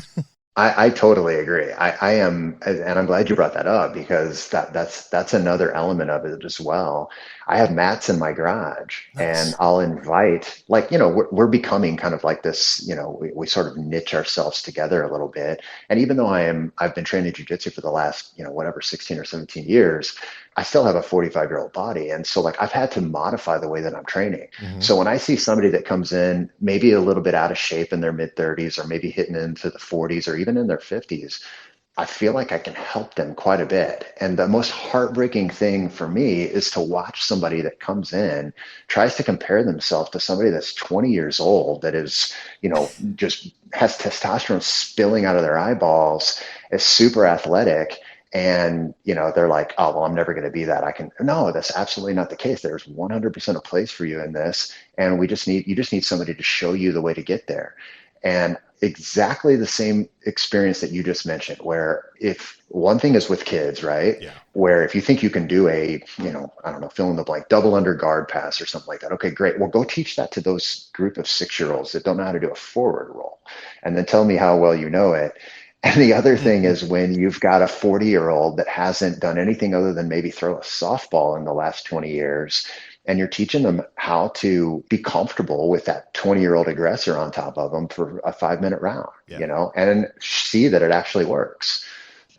I totally agree. I am, and I'm glad you brought that up, because that's another element of it as well. I have mats in my garage. Nice. And I'll invite, like, we're becoming kind of like this, we sort of niche ourselves together a little bit. And even though I've been training jiu-jitsu for the last, 16 or 17 years, I still have a 45-year-old body. And so, like, I've had to modify the way that I'm training. Mm-hmm. So when I see somebody that comes in maybe a little bit out of shape in their mid-30s, or maybe hitting into the 40s, or even in their 50s, I feel like I can help them quite a bit. And the most heartbreaking thing for me is to watch somebody that comes in, tries to compare themselves to somebody that's 20 years old, that is, just has testosterone spilling out of their eyeballs, is super athletic. And, they're like, oh, well, I'm never going to be that. No, that's absolutely not the case. There's 100% a place for you in this. And you just need somebody to show you the way to get there. And exactly the same experience that you just mentioned, where if one thing is with kids, right? Yeah. Where if you think you can do a, I don't know, fill in the blank, double under guard pass or something like that. Okay, great. Well, go teach that to those group of 6-year-olds that don't know how to do a forward roll, and then tell me how well you know it. And the other thing is when you've got a 40-year-old that hasn't done anything other than maybe throw a softball in the last 20 years, and you're teaching them how to be comfortable with that 20-year-old aggressor on top of them for a 5-minute round, and see that it actually works.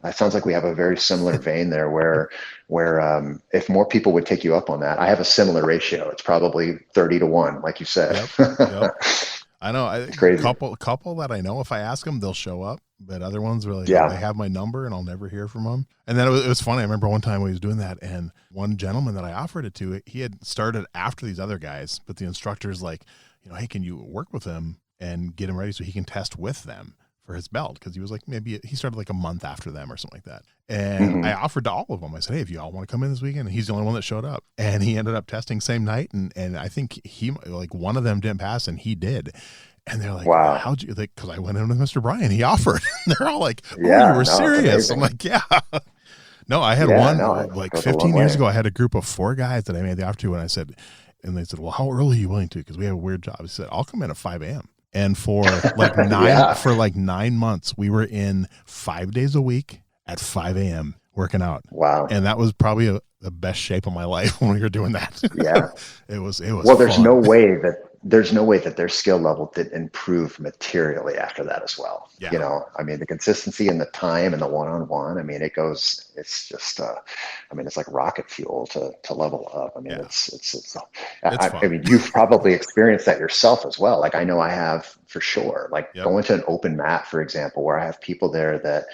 It sounds like we have a very similar vein there where if more people would take you up on that, I have a similar ratio. It's probably 30-1, like you said. Yep. I know. It's crazy. Couple that I know, if I ask them, they'll show up. But other ones really, they have my number and I'll never hear from them. And then it was funny. I remember one time when he was doing that, and one gentleman that I offered it to, he had started after these other guys, but the instructor's like, hey, can you work with him and get him ready so he can test with them for his belt? Because he was like, maybe he started like a month after them or something like that. And I offered to all of them. I said, hey, if you all want to come in this weekend, and he's the only one that showed up. And he ended up testing same night. And I think he, like, one of them didn't pass and he did. And they're like, wow, how'd you, like, because I went in with Mr. Bryan, he offered. They're all like, oh, you were serious. I'm like, yeah. No, I had like 15 years ago, I had a group of 4 guys that I made the offer to, and they said, well, how early are you willing to? Because we have a weird job. I said, I'll come in at 5 a.m. And for like 9 months, we were in 5 days a week at 5 a.m. working out. Wow. And that was probably the best shape of my life when we were doing that. Yeah. It was well, there's fun. There's no way that their skill level did improve materially after that as well. Yeah. I mean, the consistency and the time and the one-on-one, I mean, it's just, it's like rocket fuel to level up. I mean, it's I mean, you've probably experienced that yourself as well. Like, I know I have for sure, like going to an open mat, for example, where I have people there that,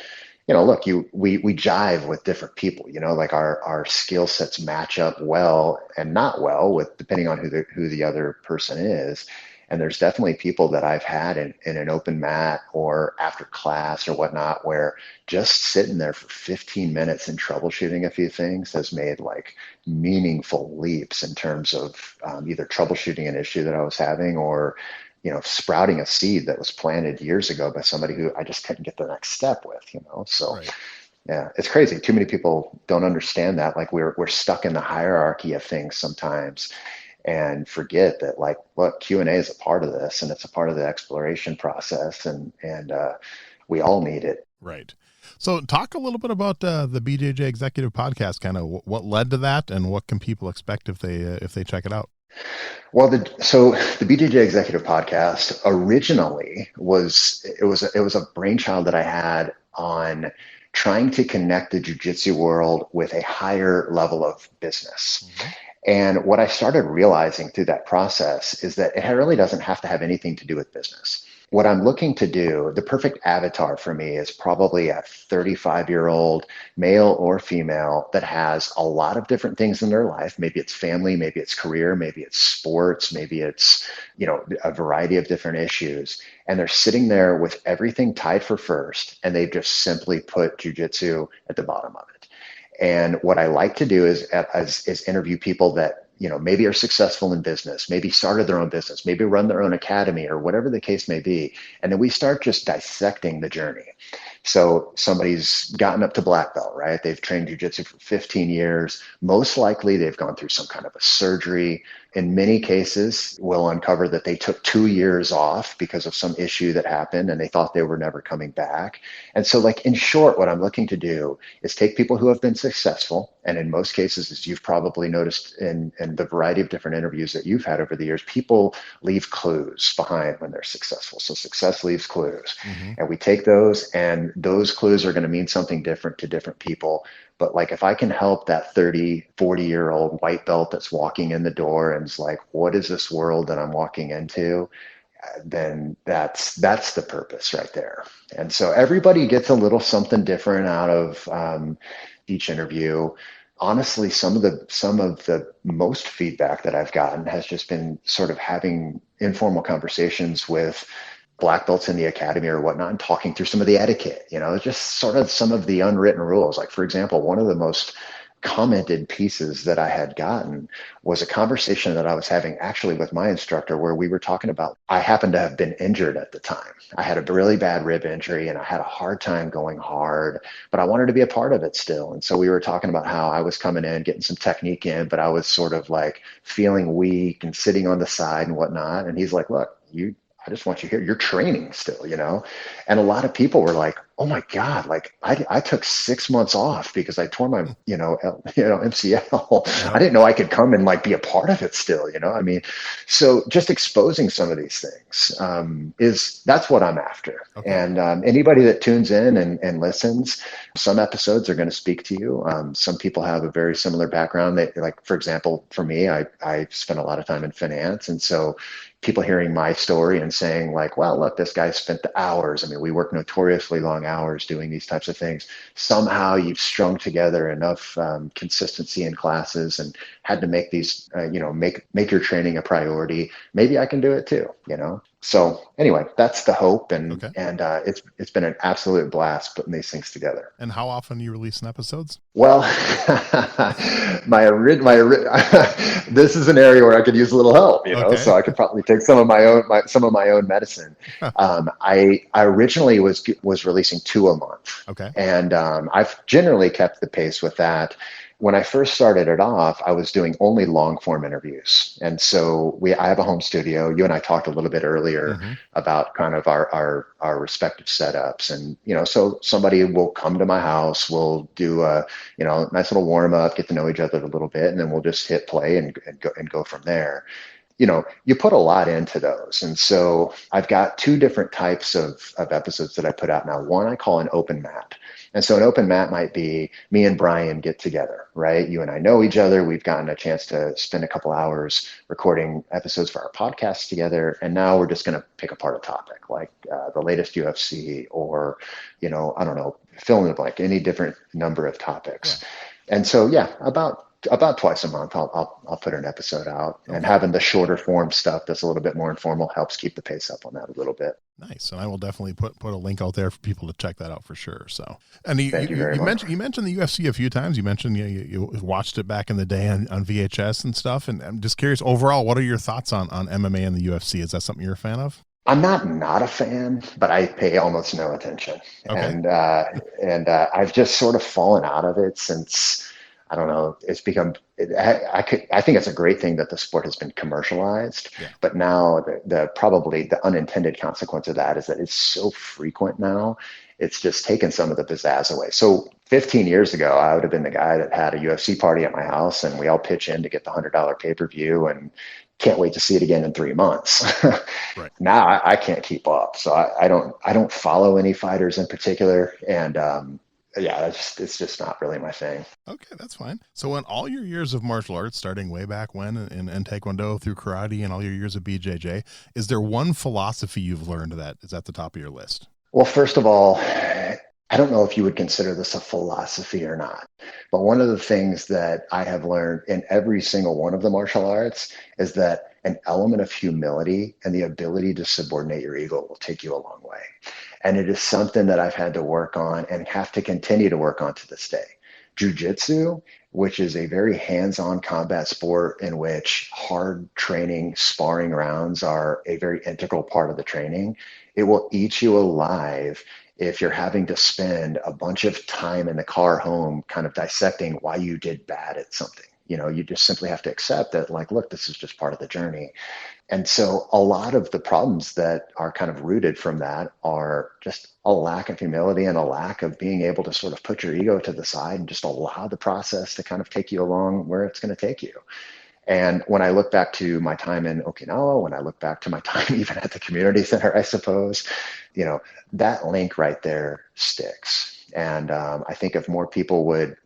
look, we jive with different people, like our skill sets match up well and not well with, depending on who the other person is. And there's definitely people that I've had in an open mat or after class or whatnot, where just sitting there for 15 minutes and troubleshooting a few things has made like meaningful leaps in terms of either troubleshooting an issue that I was having, or sprouting a seed that was planted years ago by somebody who I just couldn't get the next step with, so right. Yeah, it's crazy. Too many people don't understand that. Like, we're stuck in the hierarchy of things sometimes and forget that, like, look, Q&A is a part of this, and it's a part of the exploration process, and we all need it. Right. So talk a little bit about the BJJ Executive Podcast, kind of what led to that, and what can people expect if they check it out? Well, the BJJ Executive Podcast originally was a brainchild that I had on trying to connect the jiu-jitsu world with a higher level of business. Mm-hmm. And what I started realizing through that process is that it really doesn't have to have anything to do with business. what I'm looking to do, the perfect avatar for me is probably a 35-year-old male or female that has a lot of different things in their life. Maybe it's family, maybe it's career, maybe it's sports, maybe it's, a variety of different issues. And they're sitting there with everything tied for first, and they've just simply put jujitsu at the bottom of it. And what I like to do is interview people that, maybe are successful in business, maybe started their own business, maybe run their own academy or whatever the case may be. And then we start just dissecting the journey. So somebody's gotten up to black belt, right? They've trained jujitsu for 15 years. Most likely they've gone through some kind of a surgery. In many cases, we'll uncover that they took 2 years off because of some issue that happened and they thought they were never coming back. And so, like, in short, what I'm looking to do is take people who have been successful. And in most cases, as you've probably noticed in the variety of different interviews that you've had over the years, people leave clues behind when they're successful. So success leaves clues. Mm-hmm. And we take those, and those clues are going to mean something different to different people. But like, if I can help that 30, 40-year-old white belt that's walking in the door and is like, what is this world that I'm walking into? Then that's the purpose right there. And so everybody gets a little something different out of each interview. Honestly, some of the most feedback that I've gotten has just been sort of having informal conversations with black belts in the academy or whatnot, and talking through some of the etiquette, just sort of some of the unwritten rules. Like, for example, one of the most commented pieces that I had gotten was a conversation that I was having actually with my instructor, where we were talking about, I happened to have been injured at the time. I had a really bad rib injury and I had a hard time going hard, but I wanted to be a part of it still. And so we were talking about how I was coming in, getting some technique in, but I was sort of like feeling weak and sitting on the side and whatnot. And he's like, look, I just want you here. You're training still, And a lot of people were like, oh my God, like I took 6 months off because I tore my, MCL. Yeah. I didn't know I could come and like be a part of it still, so just exposing some of these things that's what I'm after. Okay. And anybody that tunes in and listens, some episodes are going to speak to you. Some people have a very similar background. Like, for example, for me, I spent a lot of time in finance. And so people hearing my story and saying like, well, look, this guy spent the hours. I mean, we work notoriously long hours doing these types of things. Somehow you've strung together enough consistency in classes and had to make these, make your training a priority. Maybe I can do it too, So anyway, that's the hope. And it's been an absolute blast putting these things together. And how often are you releasing episodes? Well, this is an area where I could use a little help, so I could probably take some of my own medicine. I originally was releasing 2 a month. Okay. And I've generally kept the pace with that. When I first started it off, I was doing only long form interviews. And so I have a home studio. You and I talked a little bit earlier about kind of our respective setups. And, so somebody will come to my house, we'll do a, nice little warm up, get to know each other a little bit, and then we'll just hit play and go from there. You put a lot into those. And so I've got 2 different types of episodes that I put out now. One I call an open mat. And so an open mat might be me and Brian get together, right? You and I know each other. We've gotten a chance to spend a couple hours recording episodes for our podcast together. And now we're just going to pick apart a topic like the latest UFC or, I don't know, fill in the blank, any different number of topics. Yeah. And so, about twice a month, I'll put an episode out. Okay. And having the shorter form stuff that's a little bit more informal helps keep the pace up on that a little bit. Nice. And I will definitely put a link out there for people to check that out for sure. So, and you mentioned the UFC a few times. You mentioned you watched it back in the day on VHS and stuff. And I'm just curious, overall, what are your thoughts on MMA and the UFC? Is that something you're a fan of? I'm not a fan, but I pay almost no attention. Okay. And I've just sort of fallen out of it since, I don't know, it's become, I think it's a great thing that the sport has been commercialized, but now probably the unintended consequence of that is that it's so frequent now, it's just taken some of the pizzazz away. So 15 years ago, I would have been the guy that had a UFC party at my house and we all pitch in to get the $100 pay-per-view and can't wait to see it again in 3 months. Right. Now I can't keep up. So I don't follow any fighters in particular. And, yeah, it's just not really my thing. Okay, that's fine. So in all your years of martial arts, starting way back when in Taekwondo through karate and all your years of BJJ, is there one philosophy you've learned that is at the top of your list? Well, first of all, I don't know if you would consider this a philosophy or not, but one of the things that I have learned in every single one of the martial arts is that an element of humility and the ability to subordinate your ego will take you a long way. And it is something that I've had to work on and have to continue to work on to this day. Jiu-jitsu, which is a very hands-on combat sport in which hard training, sparring rounds are a very integral part of the training. It will eat you alive if you're having to spend a bunch of time in the car home kind of dissecting why you did bad at something. You just simply have to accept that, like, look, this is just part of the journey. And so a lot of the problems that are kind of rooted from that are just a lack of humility and a lack of being able to sort of put your ego to the side and just allow the process to kind of take you along where it's going to take you. And when I look back to my time in Okinawa, when I look back to my time even at the community center, I suppose, that link right there sticks. And I think if more people would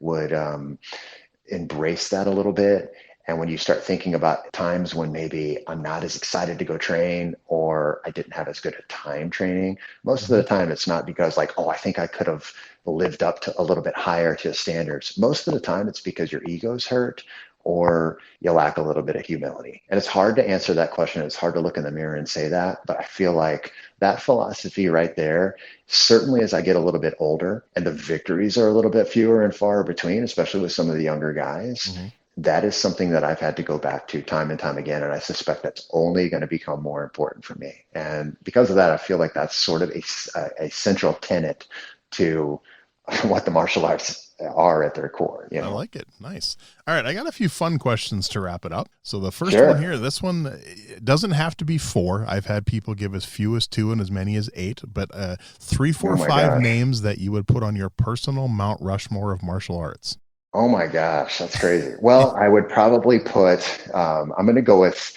embrace that a little bit. And when you start thinking about times when maybe I'm not as excited to go train or I didn't have as good a time training, most of the time it's not because like, oh, I think I could have lived up to a little bit higher to standards. Most of the time it's because your ego's hurt or you lack a little bit of humility. And it's hard to answer that question. It's hard to look in the mirror and say that, but I feel like that philosophy right there, certainly as I get a little bit older and the victories are a little bit fewer and far between, especially with some of the younger guys, that is something that I've had to go back to time and time again. And I suspect that's only going to become more important for me. And because of that, I feel like that's sort of a central tenet to what the martial arts are at their core. I like it. Nice. All right. I got a few fun questions to wrap it up. So the first Sure. one here, this one doesn't have to be 4. I've had people give as few as 2 and as many as 8, but 3, 4, 5 gosh. names that you would put on your personal Mount Rushmore of martial arts. Oh my gosh, that's crazy. Well, I would probably put, I'm going to go with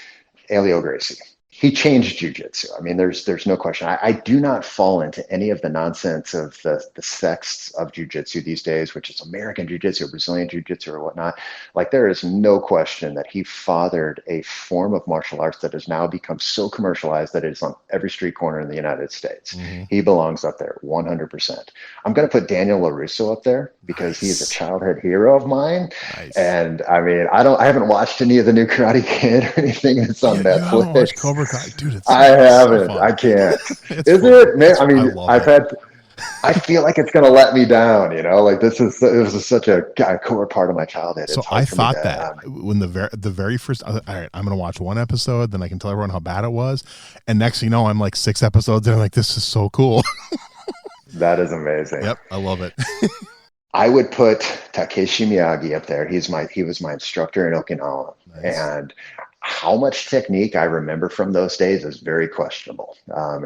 Elio Gracie. He changed jiu-jitsu. I mean, there's no question. I do not fall into any of the nonsense of the sects of jiu-jitsu these days, which is American jiu-jitsu, Brazilian jiu-jitsu, or whatnot. Like, there is no question that he fathered a form of martial arts that has now become so commercialized that it is on every street corner in the United States. He belongs up there 100%. I'm going to put Daniel LaRusso up there because he is a childhood hero of mine. Nice. And I mean, I haven't watched any of the new Karate Kid or anything that's on Netflix. Cobra Kai, dude. It's I haven't. So I can't. Is it, man? I mean, I've had. I feel like it's going to let me down. Like this is such a core part of my childhood. So I thought that when the very first, all right, I'm going to watch one episode, then I can tell everyone how bad it was, and next thing you know, I'm like 6 episodes, and I'm like, this is so cool. That is amazing. Yep, I love it. I would put Takeshi Miyagi up there. He was my instructor in Okinawa, and how much technique I remember from those days is very questionable.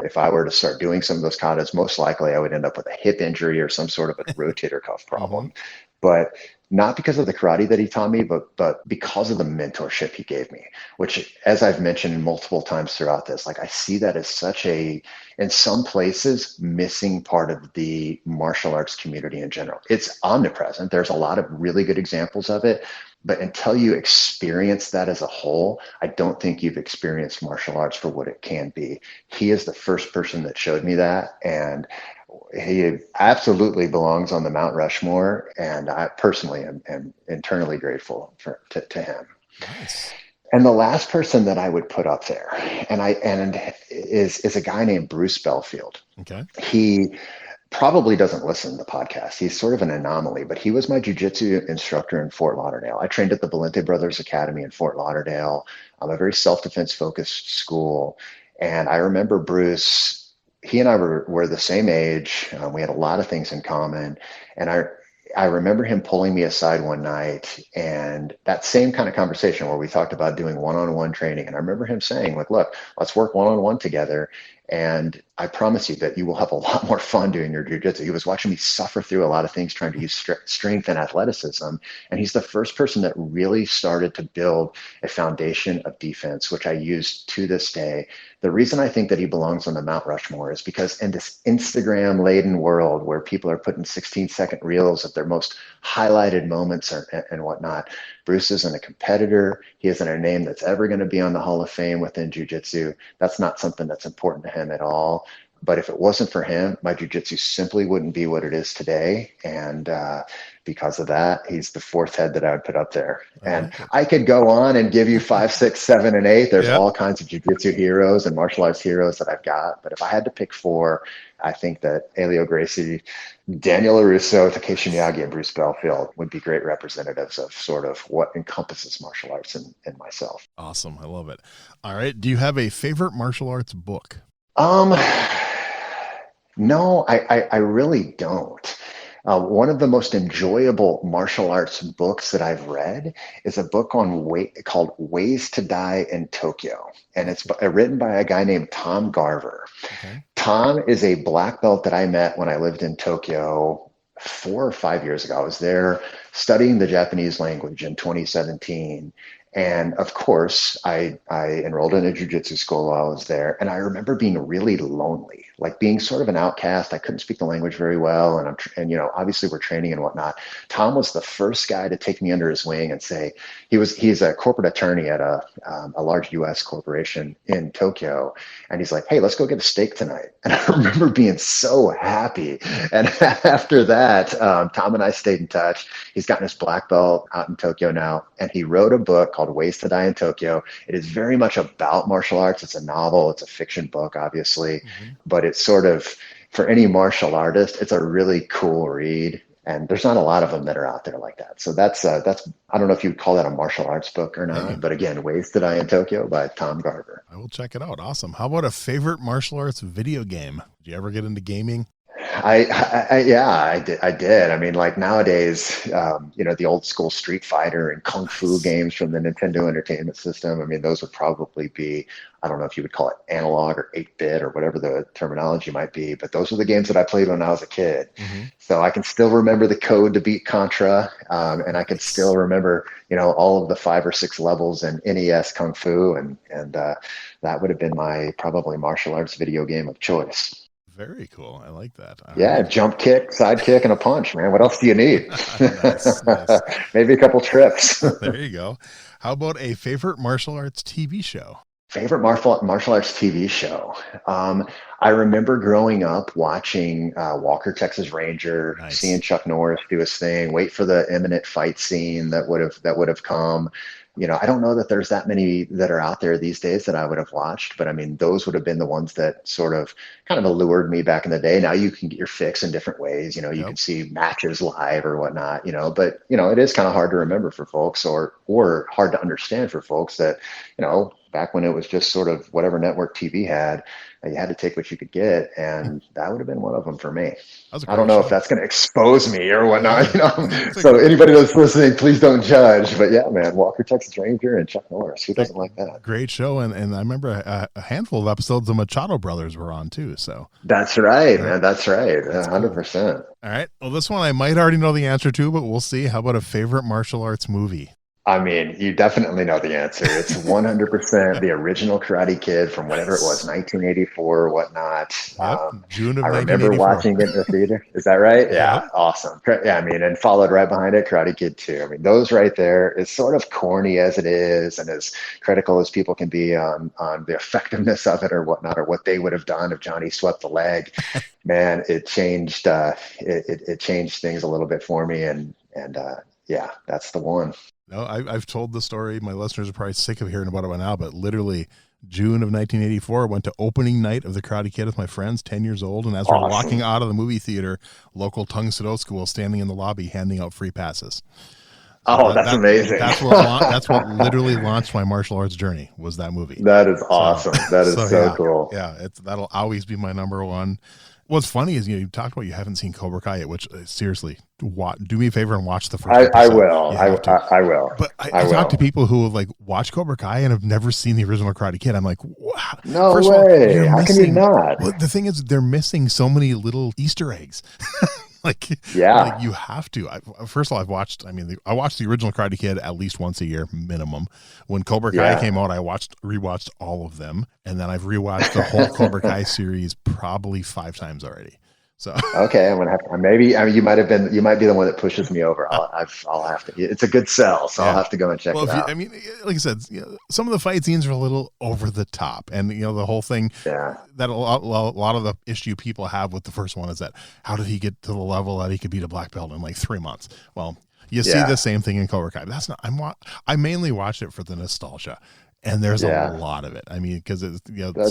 If I were to start doing some of those katas, most likely I would end up with a hip injury or some sort of a rotator cuff problem. But not because of the karate that he taught me, but because of the mentorship he gave me, which, as I've mentioned multiple times throughout this, like I see that as such a, in some places, missing part of the martial arts community in general. It's omnipresent. There's a lot of really good examples of it. But until you experience that as a whole, I don't think you've experienced martial arts for what it can be. He is the first person that showed me that. And he absolutely belongs on the Mount Rushmore. And I personally am internally grateful to him. Nice. And the last person that I would put up there is a guy named Bruce Belfield. Okay. He probably doesn't listen to the podcast. He's sort of an anomaly, but he was my jiu-jitsu instructor in Fort Lauderdale. I trained at the Valente Brothers Academy in Fort Lauderdale. A very self-defense focused school. And I remember Bruce, he and I were the same age. We had a lot of things in common. And I remember him pulling me aside one night and that same kind of conversation where we talked about doing one-on-one training. And I remember him saying, like, look, let's work one-on-one together. And I promise you that you will have a lot more fun doing your jujitsu. He was watching me suffer through a lot of things, trying to use strength and athleticism. And he's the first person that really started to build a foundation of defense, which I use to this day. The reason I think that he belongs on the Mount Rushmore is because in this Instagram laden world where people are putting 16-second reels of their most highlighted moments and whatnot, Bruce isn't a competitor. He isn't a name that's ever going to be on the Hall of Fame within jiu-jitsu. That's not something that's important to him at all. But if it wasn't for him, my jiu-jitsu simply wouldn't be what it is today. And because of that, he's the fourth head that I would put up there. And I could go on and give you 5, 6, 7, and 8. There's all kinds of jiu-jitsu heroes and martial arts heroes that I've got. But if I had to pick 4, I think that Elio Gracie, Daniel LaRusso, Takeshi Miyagi, and Bruce Belfield would be great representatives of sort of what encompasses martial arts in myself. Awesome. I love it. All right. Do you have a favorite martial arts book? No, I really don't. One of the most enjoyable martial arts books that I've read is a book called Ways to Die in Tokyo. And it's written by a guy named Tom Garver. Okay. Tom is a black belt that I met when I lived in Tokyo 4 or 5 years ago. I was there studying the Japanese language in 2017. And of course, I enrolled in a jiu-jitsu school while I was there. And I remember being really lonely, like being sort of an outcast. I couldn't speak the language very well. And obviously we're training and whatnot. Tom was the first guy to take me under his wing and say, he's a corporate attorney at a large US corporation in Tokyo. And he's like, hey, let's go get a steak tonight. And I remember being so happy. And after that, Tom and I stayed in touch. He's gotten his black belt out in Tokyo now. And he wrote a book called Ways to Die in Tokyo. It is very much about martial arts. It's a novel. It's a fiction book, obviously, but it's sort of, for any martial artist, it's a really cool read. And there's not a lot of them that are out there like that. So that's I don't know if you would call that a martial arts book or not, but again, Ways to Die in Tokyo by Tom Garver. I will check it out. Awesome. How about a favorite martial arts video game? Did you ever get into gaming? I did. I mean, like nowadays, the old school Street Fighter and Kung Fu games from the Nintendo Entertainment System. I mean, those would probably be, I don't know if you would call it analog or 8-bit or whatever the terminology might be, but those are the games that I played when I was a kid. So I can still remember the code to beat Contra, and I can still remember, all of the 5 or 6 levels in NES Kung Fu, and that would have been my probably martial arts video game of choice. Very cool. I like that. Jump kick, side kick, and a punch, man. What else do you need? Nice. Maybe a couple trips. There you go. How about a favorite martial arts TV show? Favorite martial arts TV show? I remember growing up watching Walker, Texas Ranger, seeing Chuck Norris do his thing, wait for the imminent fight scene that would have come. I don't know that there's that many that are out there these days that I would have watched, but I mean, those would have been the ones that sort of kind of allured me back in the day. Now you can get your fix in different ways. You can see matches live or whatnot, but it is kind of hard to remember for folks or hard to understand for folks that, back when it was just sort of whatever network TV had, you had to take what you could get, and that would have been one of them for me. I don't know if that's going to expose me or whatnot, So anybody that's listening, please don't judge. But yeah, man, Walker, Texas Ranger, and Chuck Norris. Who doesn't like that? Great show, and I remember a handful of episodes the Machado brothers were on too. So that's right, man. That's right, 100%. All right. Well, this one I might already know the answer to, but we'll see. How about a favorite martial arts movie? I mean, you definitely know the answer. It's 100% the original Karate Kid from whatever it was, 1984 or whatnot. June of 1984. I remember watching it in the theater. Is that right? Yeah, awesome. Yeah, I mean, and followed right behind it, Karate Kid 2. I mean, those right there, as sort of corny as it is and as critical as people can be on the effectiveness of it or whatnot, or what they would have done if Johnny swept the leg. Man, it changed it changed things a little bit for me, and yeah, that's the one. No, I've told the story. My listeners are probably sick of hearing about it by now, but literally June of 1984, I went to opening night of the Karate Kid with my friends, 10 years old. And as we're walking out of the movie theater, local Tung Sado school standing in the lobby handing out free passes. So that's amazing. That's what literally launched my martial arts journey, was that movie. That is awesome. That is so cool. Yeah, that'll always be my number one. What's funny is you talked about you haven't seen Cobra Kai yet, which seriously, do me a favor and watch the first episode. I will. I will. But I talk to people who have like watched Cobra Kai and have never seen the original Karate Kid. I'm like, wow. No way. How can you not? Well, the thing is, they're missing so many little Easter eggs. Like you have to. First of all, I watched the original Karate Kid at least once a year minimum. When Cobra Kai came out, I rewatched all of them, and then I've rewatched the whole Cobra Kai series probably 5 times already. So okay, I'm gonna have to, you might be the one that pushes me over. I'll have to. It's a good sell, so I'll have to go and check it out. Like I said, some of the fight scenes are a little over the top, and the whole thing. Yeah. That a lot of the issue people have with the first one is that how did he get to the level that he could beat a black belt in like 3 months? Well, you see the same thing in Cobra Kai. That's not. I mainly watched it for the nostalgia. And there's a lot of it. I mean, because it's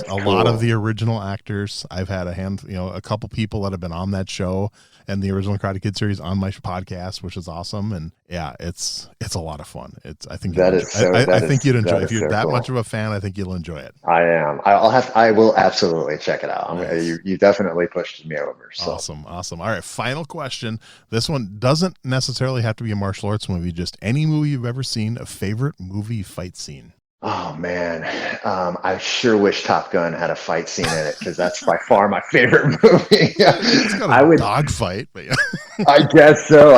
lot of the original actors. I've had a couple people that have been on that show and the original Karate Kid series on my podcast, which is awesome. And yeah, it's a lot of fun. I think you'd enjoy it. If you're that much of a fan, I think you'll enjoy it. I am. I will absolutely check it out. Nice. You definitely pushed me over. So. Awesome. All right. Final question. This one doesn't necessarily have to be a martial arts movie. Just any movie you've ever seen. A favorite movie fight scene. Oh man, I sure wish Top Gun had a fight scene in it because that's by far my favorite movie. It's got a dog fight, but yeah. I guess so.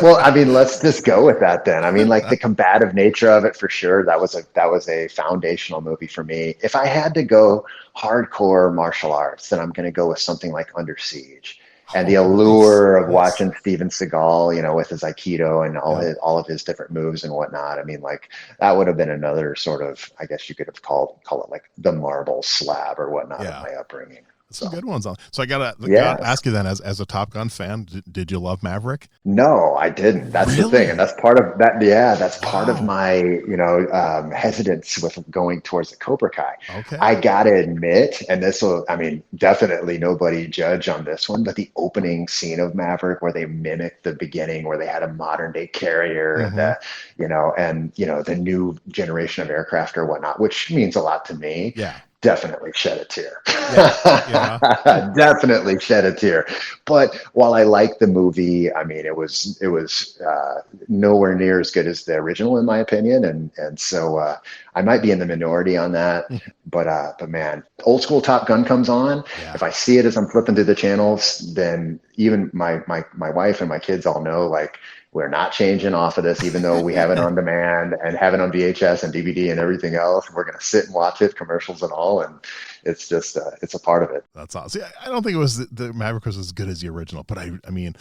Well, I mean, let's just go with that then. I mean, like the combative nature of it for sure. That was a foundational movie for me. If I had to go hardcore martial arts, then I'm going to go with something like Under Siege. And the allure of watching Steven Seagal, with his Aikido and all of his different moves and whatnot. I mean, like that would have been another sort of, I guess you could have call it like the marble slab or whatnot of my upbringing. Some good ones on. So I gotta ask you then, as a Top Gun fan, did you love Maverick? No, I didn't. That's the thing, and that's part of that. Yeah, that's part of my hesitance with going towards the Cobra Kai. Okay, I gotta admit, and this will, definitely nobody judge on this one, but the opening scene of Maverick, where they mimicked the beginning, where they had a modern day carrier, and the new generation of aircraft or whatnot, which means a lot to me. Yeah. Definitely shed a tear. Definitely shed a tear. But while I like the movie, it was nowhere near as good as the original, in my opinion. And so I might be in the minority on that. But man, old school Top Gun comes on. Yeah. If I see it as I'm flipping through the channels, then even my wife and my kids all know, like, we're not changing off of this, even though we have it on demand and have it on VHS and DVD and everything else. We're going to sit and watch it, commercials and all. And it's just, it's a part of it. That's awesome. See, I don't think it was the Maverick was as good as the original, but in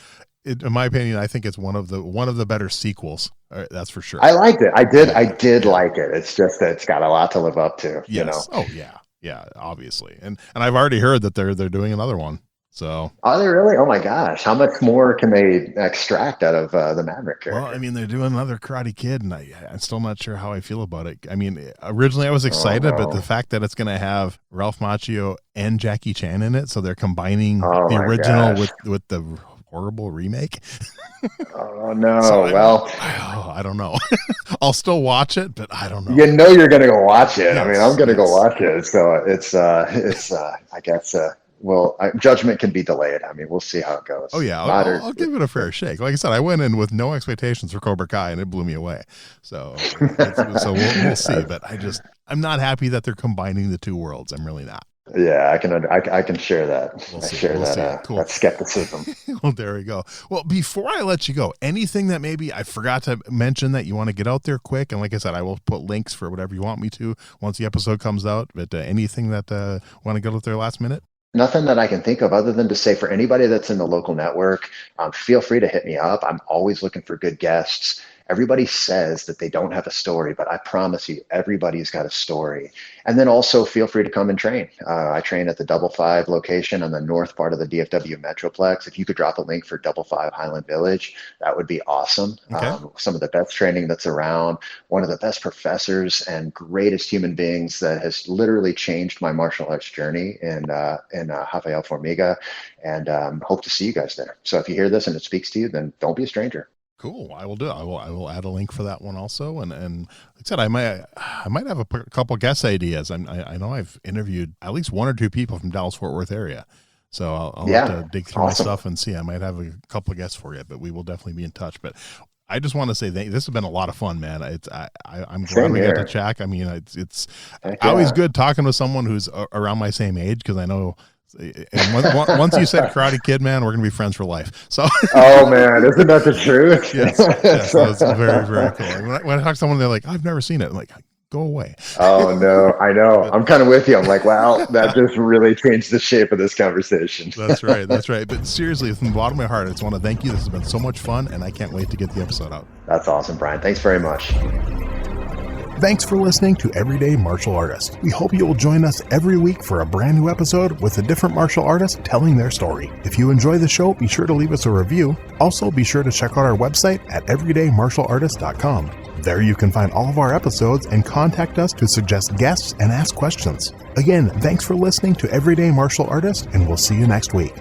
my opinion, I think it's one of the better sequels. That's for sure. I liked it. I did like it. It's just that it's got a lot to live up to. Yes. Oh yeah. Yeah, obviously. And I've already heard that they're doing another one. So are they really? Oh my gosh! How much more can they extract out of the Maverick character? Well, they're doing another Karate Kid, and I'm still not sure how I feel about it. Originally I was excited, but the fact that it's going to have Ralph Macchio and Jackie Chan in it, so they're combining the original with the horrible remake. Oh no! So I don't know. I'll still watch it, but I don't know. You're going to go watch it. Yes, I'm going to go watch it. So it's I guess. Well, judgment can be delayed. We'll see how it goes. Oh, yeah. I'll give it a fair shake. Like I said, I went in with no expectations for Cobra Kai, and it blew me away. So we'll see. But I'm not happy that they're combining the two worlds. I'm really not. Yeah, I can share that. Cool. That skepticism. Well, there we go. Well, before I let you go, anything that maybe I forgot to mention that you want to get out there quick? And like I said, I will put links for whatever you want me to once the episode comes out. But anything that want to get out there last minute? Nothing that I can think of other than to say, for anybody that's in the local network, feel free to hit me up. I'm always looking for good guests. Everybody says that they don't have a story, but I promise you, everybody's got a story. And then also feel free to come and train. I train at the 55 location on the north part of the DFW Metroplex. If you could drop a link for 55 Highland Village, that would be awesome. Okay. Some of the best training that's around, one of the best professors and greatest human beings that has literally changed my martial arts journey in Rafael Formiga, and hope to see you guys there. So if you hear this and it speaks to you, then don't be a stranger. Cool. I will do it. I will add a link for that one also. And like I said, I might have a couple guest ideas. I know I've interviewed at least one or two people from Dallas Fort Worth area. So I'll have to dig through my stuff and see. I might have a couple of guests for you, but we will definitely be in touch. But I just want to say this has been a lot of fun, man. I'm glad we got to chat. I mean, it's always good talking with someone who's around my same age, because I know. And once you said Karate Kid, man, we're gonna be friends for life. So, oh man, isn't that the truth? yes, that's very, very cool. When I talk to someone, they're like, "I've never seen it." I'm like, go away. Oh no, I know. I'm kind of with you. I'm like, wow, that just really changed the shape of this conversation. That's right. But seriously, from the bottom of my heart, I just want to thank you. This has been so much fun, and I can't wait to get the episode out. That's awesome, Brian. Thanks very much. Thanks for listening to Everyday Martial Artist. We hope you will join us every week for a brand new episode with a different martial artist telling their story. If you enjoy the show, be sure to leave us a review. Also, be sure to check out our website at everydaymartialartist.com. There you can find all of our episodes and contact us to suggest guests and ask questions. Again, thanks for listening to Everyday Martial Artist, and we'll see you next week.